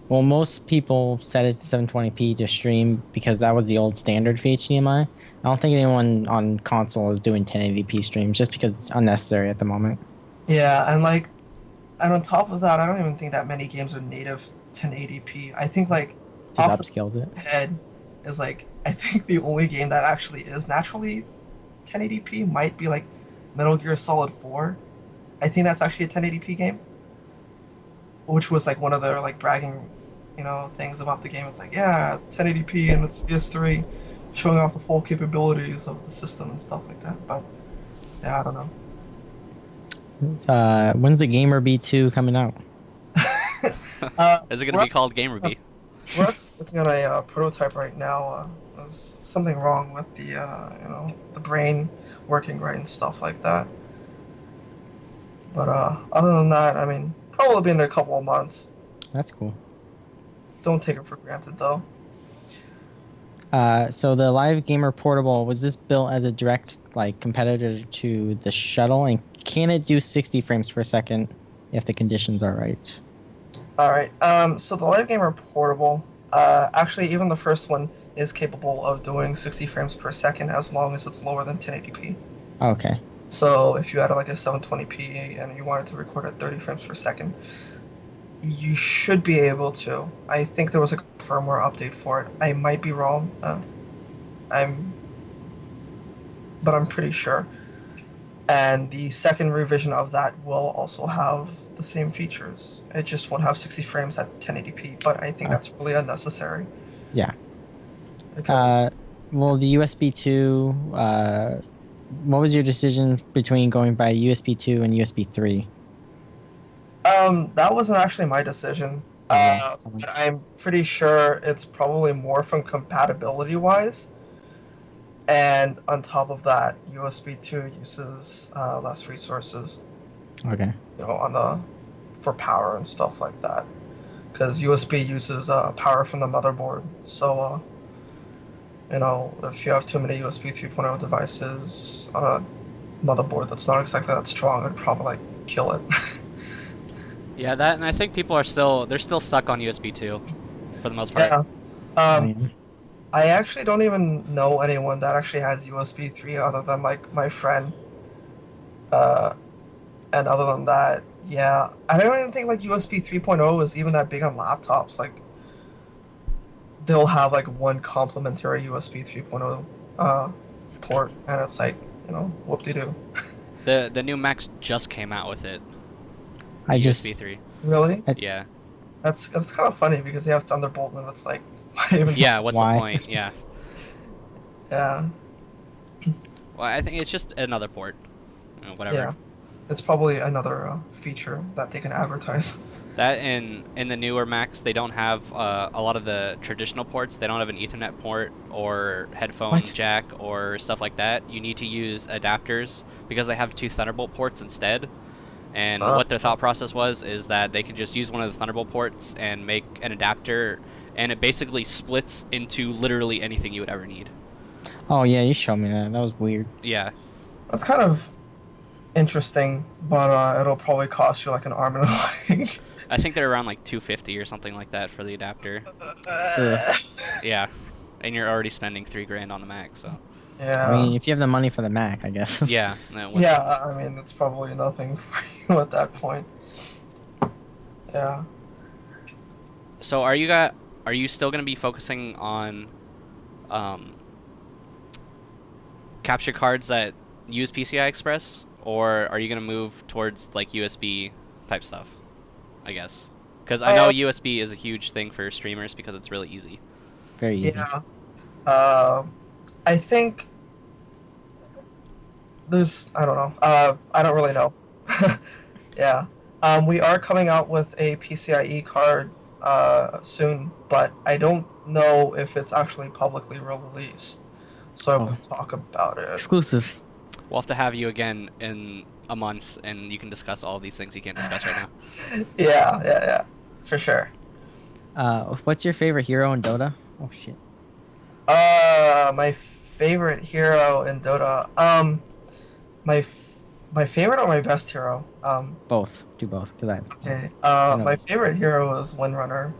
Well, most people set it to 720p to stream because that was the old standard for HDMI. I don't think anyone on console is doing 1080p streams just because it's unnecessary at the moment. Yeah, and on top of that, I don't even think that many games are native 1080p. I think like Just off upscaled it. the head is like I think the only game that actually is naturally 1080p might be like Metal Gear Solid 4. I think that's actually a 1080p game, which was like one of their like bragging, things about the game. It's like, yeah, it's 1080p and it's PS3, showing off the full capabilities of the system and stuff like that. But yeah, I don't know. When's the Gamerbee 2 coming out? Is it going to be called Gamerbee? We're looking at a prototype right now. There's something wrong with the the brain working right and stuff like that. But other than that, I mean, probably be in a couple of months. That's cool. Don't take it for granted, though. So the Live Gamer Portable, was this built as a direct competitor to the Shuttle, and can it do 60 frames per second if the conditions are right? All right. So the Live Gamer Portable, actually, even the first one is capable of doing 60 frames per second as long as it's lower than 1080p. Okay. So if you had like a 720p and you wanted to record at 30 frames per second, you should be able to. I think there was a firmware update for it. I might be wrong. But I'm pretty sure. And the second revision of that will also have the same features. It just won't have 60 frames at 1080p, but I think that's really unnecessary. Yeah. Okay. Well, the USB 2, what was your decision between going by USB 2 and USB 3? That wasn't actually my decision. I'm pretty sure it's probably more from compatibility wise. And on top of that, USB 2 uses less resources. Okay. For power and stuff like that. Because USB uses power from the motherboard. So, if you have too many USB 3.0 devices on a motherboard that's not exactly that strong, it'd probably kill it. Yeah, and I think people are still stuck on USB 2 for the most part. Yeah. I actually don't even know anyone that actually has USB 3 other than like my friend. And other than that, yeah, I don't even think like USB 3.0 is even that big on laptops. Like they'll have like one complementary USB 3.0 port, and it's like, whoop-de-doo. The new Macs just came out with it. USB 3. Really? Yeah. That's kind of funny because they have Thunderbolt, and it's like, why even? Yeah, what's Why? the point? Yeah. Yeah. Well, I think it's just another port. Whatever. Yeah. It's probably another feature that they can advertise. That in the newer Macs, they don't have a lot of the traditional ports. They don't have an Ethernet port or headphone jack or stuff like that. You need to use adapters because they have 2 Thunderbolt ports instead. And what their thought process is that they could just use one of the Thunderbolt ports and make an adapter, and it basically splits into literally anything you would ever need. Oh yeah, you showed me that. That was weird. Yeah. That's kind of interesting, but it'll probably cost you like an arm and a leg. I think they're around like $250 or something like that for the adapter. Yeah, and you're already spending $3,000 on the Mac, so. Yeah. I mean, if you have the money for the Mac, I guess. Yeah. Yeah, I mean, it's probably nothing for you at that point. Yeah. So are you still gonna be focusing on capture cards that use PCI Express, or are you gonna move towards like USB type stuff? I guess, because I know USB is a huge thing for streamers because it's really easy. Very easy. Yeah. I think I don't know. I don't really know. Yeah. We are coming out with a PCIe card soon, but I don't know if it's actually publicly released. So I won't talk about it. Exclusive. We'll have to have you again in a month, and you can discuss all of these things you can't discuss right now. Yeah. For sure. What's your favorite hero in Dota? Oh shit. My favorite hero in Dota. My favorite or my best hero? Both. Do both. Okay. My favorite hero is Windrunner.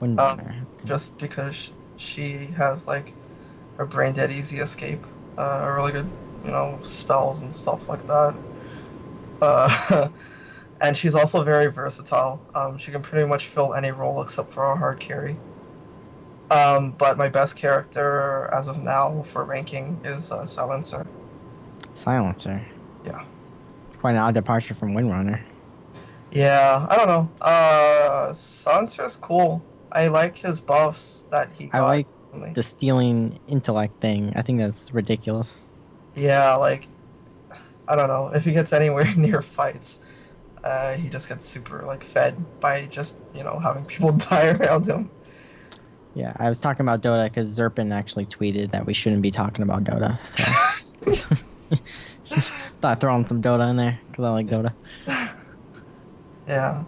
Windrunner. Just because she has like a brain dead easy escape, really good, spells and stuff like that. And she's also very versatile. She can pretty much fill any role except for a hard carry. But my best character as of now for ranking is Silencer. Silencer. Yeah. It's quite an odd departure from Windrunner. Yeah, I don't know. Silencer's cool. I like his buffs that he got I like recently. the stealing intellect thing. I think that's ridiculous. Yeah, like, I don't know. If he gets anywhere near fights, he just gets super, like, fed by just, having people die around him. Yeah, I was talking about Dota because Zerpin actually tweeted that we shouldn't be talking about Dota. So thought I'd throw in some Dota in there because I like Dota. Yeah.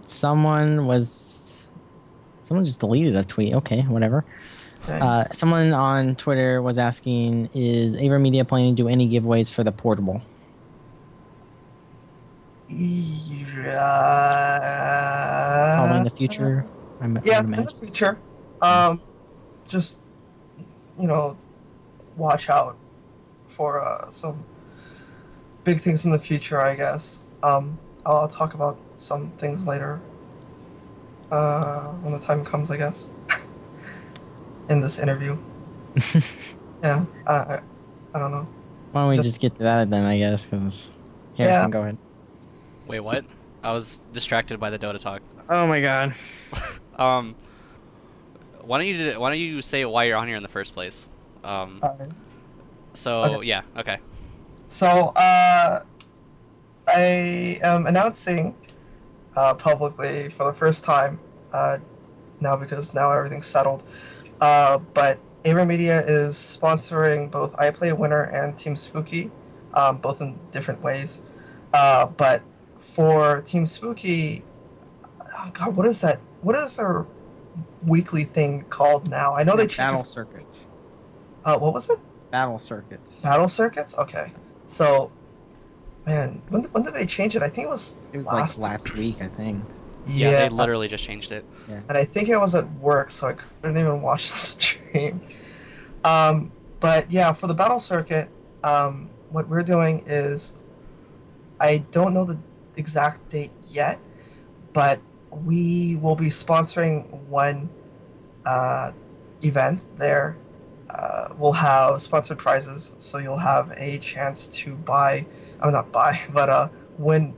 Someone just deleted a tweet. Okay, whatever. Okay. Someone on Twitter was asking, is Avermedia planning to do any giveaways for the portable? Probably in the future. Yeah, in the future. Just, watch out for some big things in the future, I guess. I'll talk about some things later when the time comes, I guess, in this interview. Yeah, I don't know. Why don't we just get to that then, I guess, because Harrison, go ahead. Wait, what? I was distracted by the Dota talk. Oh my god. Why don't you say why you're on here in the first place? So Okay. yeah, okay. So, I am announcing publicly for the first time now because now everything's settled. But Avermedia is sponsoring both Iplaywinner and Team Spooky, both in different ways. But for Team Spooky, oh God, what is that? What is their weekly thing called now? I know they changed Battle Circuit. what was it? Battle Circuits. Battle Circuits? Okay. So, man, when did they change it? I think it was like last week, I think. Yeah, they literally just changed it. And I think I was at work, so I couldn't even watch the stream. But yeah, for the Battle Circuit, what we're doing is, I don't know the exact date yet, but we will be sponsoring one event there. We'll have sponsored prizes, so you'll have a chance to win,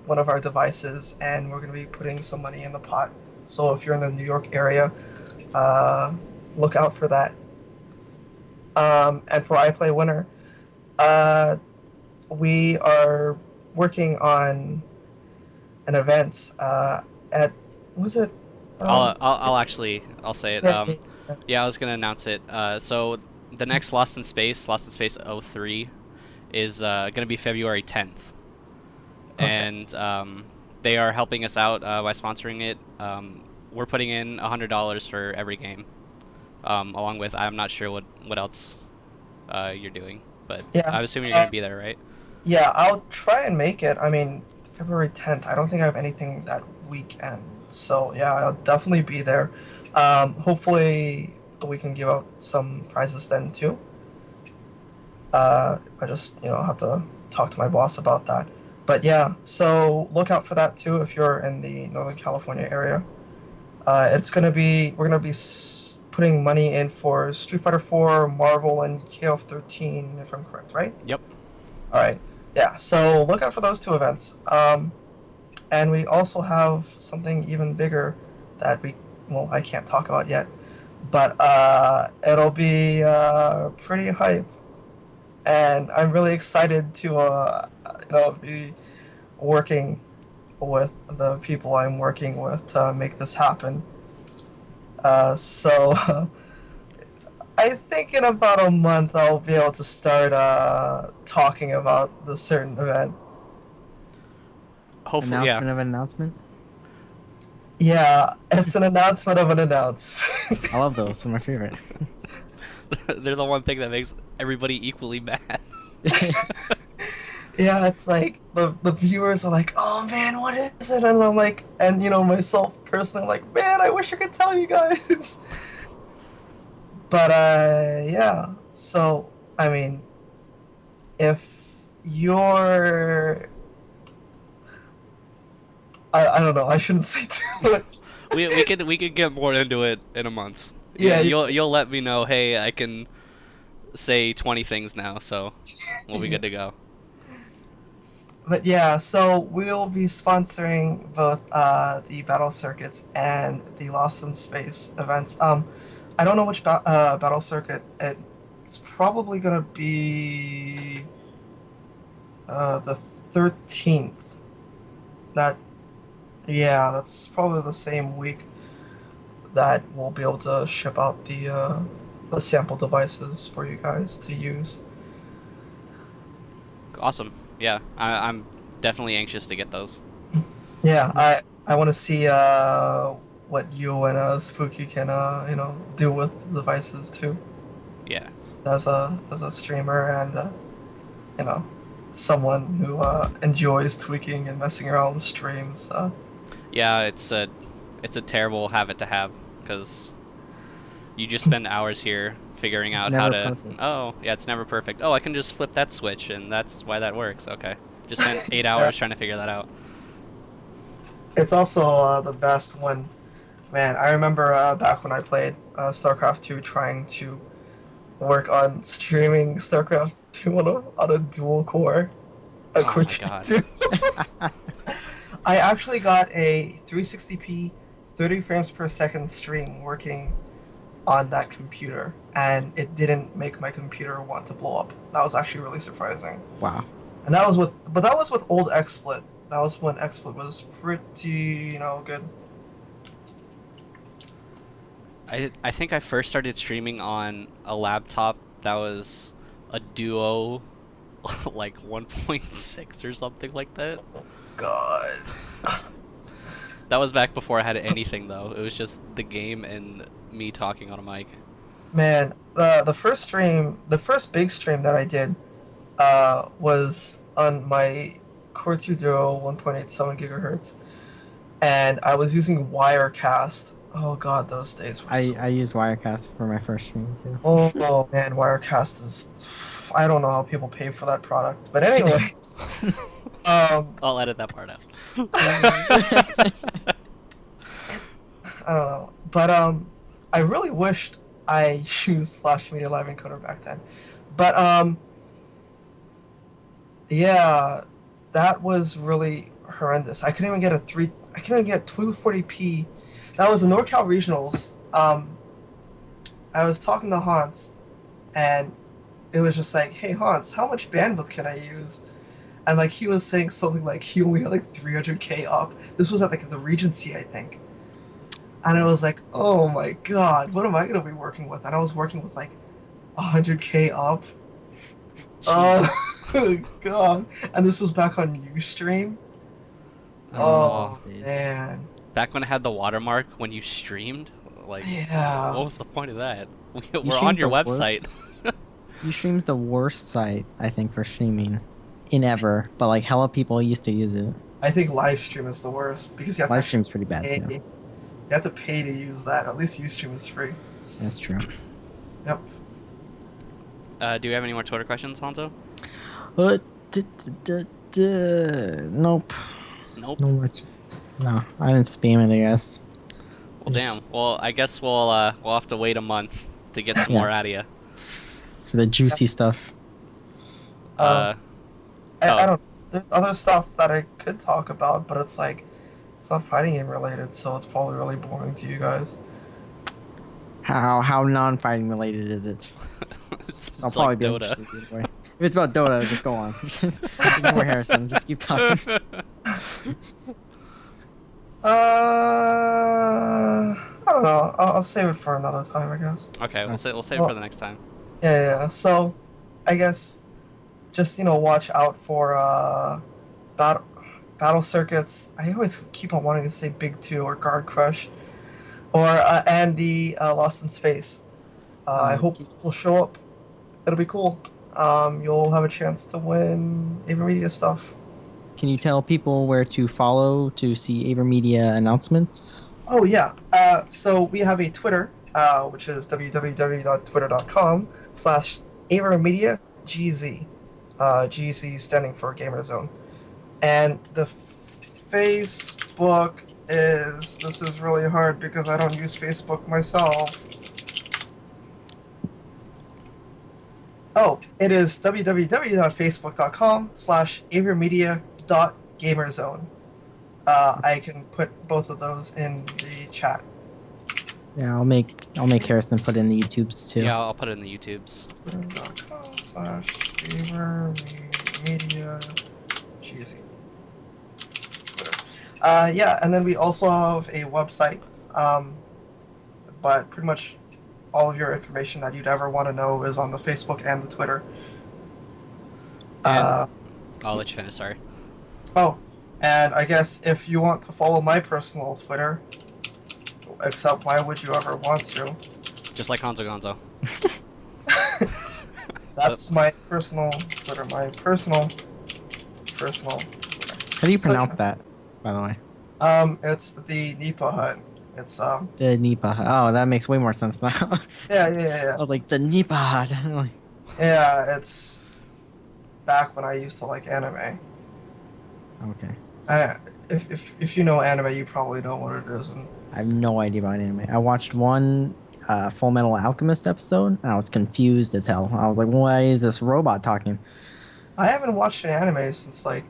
one of our devices, and we're going to be putting some money in the pot. So if you're in the New York area, look out for that. And for Iplaywinner, we are working on an event I'll say it. Yeah, I was gonna announce it. So the next Lost in Space 03, is gonna be February 10th, and they are helping us out by sponsoring it. We're putting in $100 for every game, along with I'm not sure what else you're doing, but Yeah, I'm assuming you're gonna be there, right? Yeah, I'll try and make it. I mean, February 10th, I don't think I have anything that weekend. So yeah, I'll definitely be there. Hopefully we can give out some prizes then too. I just have to talk to my boss about that. But yeah, so look out for that too if you're in the Northern California area. We're gonna be putting money in for Street Fighter 4, Marvel, and KOF 13, if I'm correct, right? Yep. All right. Yeah. So look out for those two events. And we also have something even bigger that I can't talk about yet, but it'll be pretty hype, and I'm really excited to be working with the people I'm working with to make this happen. So I think in about a month I'll be able to start talking about the certain event. Hopefully, yeah. Announcement of an announcement. Yeah, it's an announcement of an announcement. I love those. They're my favorite. They're the one thing that makes everybody equally mad. Yeah, it's like the viewers are like, "Oh man, what is it?" And I'm like, and myself personally, I'm like, "Man, I wish I could tell you guys." But yeah. So I mean, if you're, I don't know. I shouldn't say too much. we could get more into it in a month. Yeah, you'll let me know. Hey, I can say 20 things now, so we'll be good to go. But yeah, so we'll be sponsoring both the Battle Circuits and the Lost in Space events. I don't know which Battle Circuit. It's probably gonna be the 13th. That's probably the same week that we'll be able to ship out the sample devices for you guys to use. Awesome. Yeah, I'm definitely anxious to get those. Yeah, I want to see what you and Spooky can do with the devices too. Yeah. As a streamer and someone who enjoys tweaking and messing around with streams. Yeah, it's a terrible habit to have because you just spend hours here figuring out how to. Perfect. Oh, yeah, it's never perfect. Oh, I can just flip that switch, and that's why that works. Okay, just spent 8 hours trying to figure that out. It's also the best when, man, I remember back when I played StarCraft 2 trying to work on streaming StarCraft 2 on a dual core. Oh my god. I actually got a 360p 30 frames per second stream working on that computer, and it didn't make my computer want to blow up. That was actually really surprising. Wow. And that was with old XSplit. That was when XSplit was pretty, good. I think I first started streaming on a laptop that was a Duo, like 1.6 or something like that. God. That was back before I had anything though. It was just the game and me talking on a mic. Man, the first big stream that I did was on my Core 2 Duo 1.87 gigahertz, and I was using Wirecast. Oh god, those days were I used Wirecast for my first stream too. Oh man, Wirecast is, I don't know how people pay for that product. But anyways, I'll edit that part out. I don't know. But I really wished I used Flash Media Live Encoder back then. But yeah, that was really horrendous. I couldn't even get 240p. That was the NorCal Regionals. I was talking to Hans, and it was just like, "Hey Hans, how much bandwidth can I use?" And like he was saying something like he only had like 300k up. This was at like the Regency, I think. And I was like, "Oh my god, what am I gonna be working with?" And I was working with like 100k up. Oh god! And this was back on Ustream. Oh man! Back when I had the watermark when you streamed, like, yeah. What was the point of that? We're on your website. Ustream's the worst site, I think, for streaming in ever. But like, hella people used to use it. I think live stream is the worst because you have Live to stream's pretty bad too. You have to pay to use that. At least Ustream is free. That's true. Yep. Do you have any more Twitter questions, Hanzo? Nope. Nope. No much. No, I didn't spam it, I guess. Well, damn. Well, I guess we'll have to wait a month to get some Yeah. more out of you. For the juicy stuff. Oh. I don't. There's other stuff that I could talk about, but it's like it's not fighting game related, so it's probably really boring to you guys. How non-fighting related is it? It's I'll probably like be Dota. interested either way. If it's about Dota, just go on. Just ignore Harrison. Just keep talking. I don't know. I'll save it for another time, I guess. Okay, we'll save it for the next time. Yeah. So, I guess just watch out for battle circuits. I always keep on wanting to say Big Two or Guard Crush, or and the Lost in Space. I hope will show up. It'll be cool. You'll have a chance to win Avermedia stuff. Can you tell people where to follow to see Avermedia announcements? Oh yeah. So we have a Twitter, which is www.twitter.com/AvermediaGZ. GZ standing for Gamer Zone. And the Facebook this is really hard because I don't use Facebook myself. Oh, it is www.facebook.com/Avermedia.Gamerzone. I can put both of those in the chat. Yeah, I'll make Harrison put in the YouTubes too. Yeah, I'll put it in the YouTubes. Twitter.com/AvermediaGZ. Yeah, and then we also have a website, but pretty much all of your information that you'd ever want to know is on the Facebook and the Twitter. And I'll let you finish, sorry. Oh, and I guess if you want to follow my personal Twitter, except why would you ever want to? Just like Hanzo Gonzo. That's my personal Twitter, my personal Twitter. How do you pronounce that, by the way? It's the Nipa Hut. It's The Nipa Hut. Oh, that makes way more sense now. yeah. I was like, the Nipa Hut. Yeah, it's back when I used to like anime. Okay. If you know anime, you probably know what it is. And I have no idea about anime. I watched one Full Metal Alchemist episode, and I was confused as hell. I was like, why is this robot talking? I haven't watched an anime since like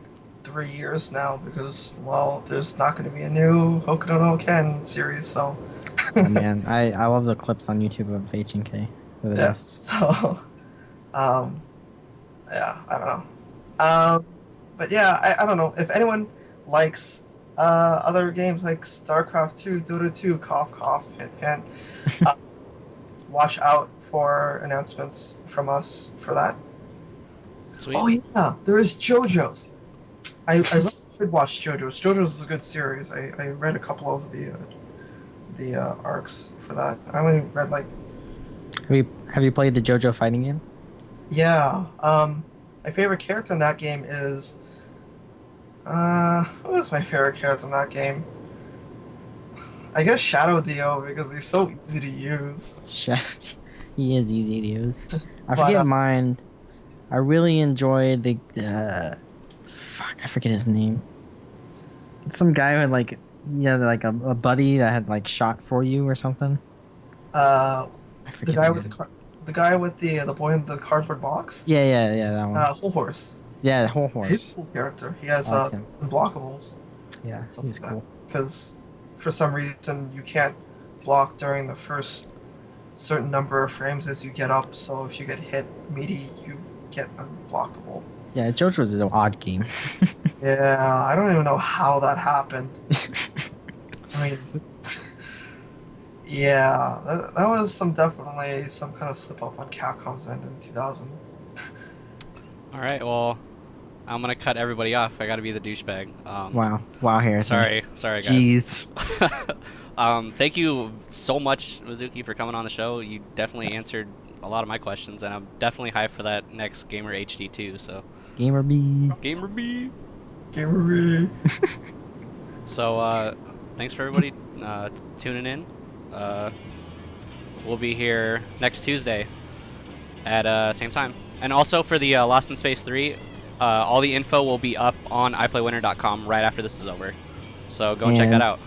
3 years now because, well, there's not going to be a new Hokuto no Ken series, so. Oh, man, I love the clips on YouTube of H&K. They're the best. So, yeah, I don't know. But yeah, I don't know. If anyone likes other games like StarCraft 2, Dota 2, cough, cough, hint, hint, watch out for announcements from us for that. Sweet. Oh yeah, there is JoJo's. I really should watch JoJo's. JoJo's is a good series. I read a couple of the arcs for that. I only read like. Have you played the JoJo fighting game? Yeah. My favorite character in that game is. Who is my favorite character in that game? I guess Shadow Dio because he's so easy to use. Shit. He is easy to use. I But, forget mine. I really enjoyed the fuck, I forget his name. Some guy who had like a buddy that had like shot for you or something. I The forget guy the with name. the guy with the boy in the cardboard box. Yeah, that one. Whole horse. Yeah, the whole He's horse. a cool character. He has I like him. unblockables. Yeah, Stuff he was like cool. Because for some reason you can't block during the first certain number of frames as you get up. So if you get hit meaty, you get unblockable. Yeah, JoJo was an odd game. Yeah, I don't even know how that happened. I mean, yeah, that was definitely some kind of slip up on Capcom's end in 2000. Alright, well, I'm gonna cut everybody off. I gotta be the douchebag. Wow, Harrison. Sorry, guys. Jeez. Thank you so much, Mizuki, for coming on the show. You definitely answered a lot of my questions, and I'm definitely hyped for that next Gamer HD 2, so. Gamerbee. Gamerbee! Gamerbee. So, thanks for everybody tuning in. We'll be here next Tuesday at same time. And also for the Lost in Space 3, all the info will be up on iplaywinner.com right after this is over. So go and check that out.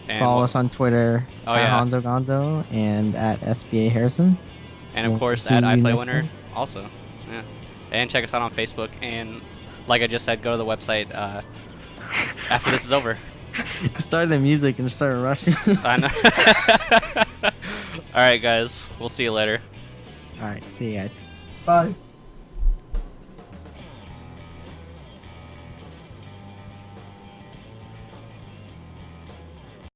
And follow us on Twitter Oh, at yeah. Hanzo Gonzo and at SBA Harrison. And of We'll course see at you next Iplaywinner time. also. Yeah. And check us out on Facebook. And like I just said, go to the website after this is over. I started the music and started rushing. I know. Alright guys, we'll see you later. All right, see you guys. Bye.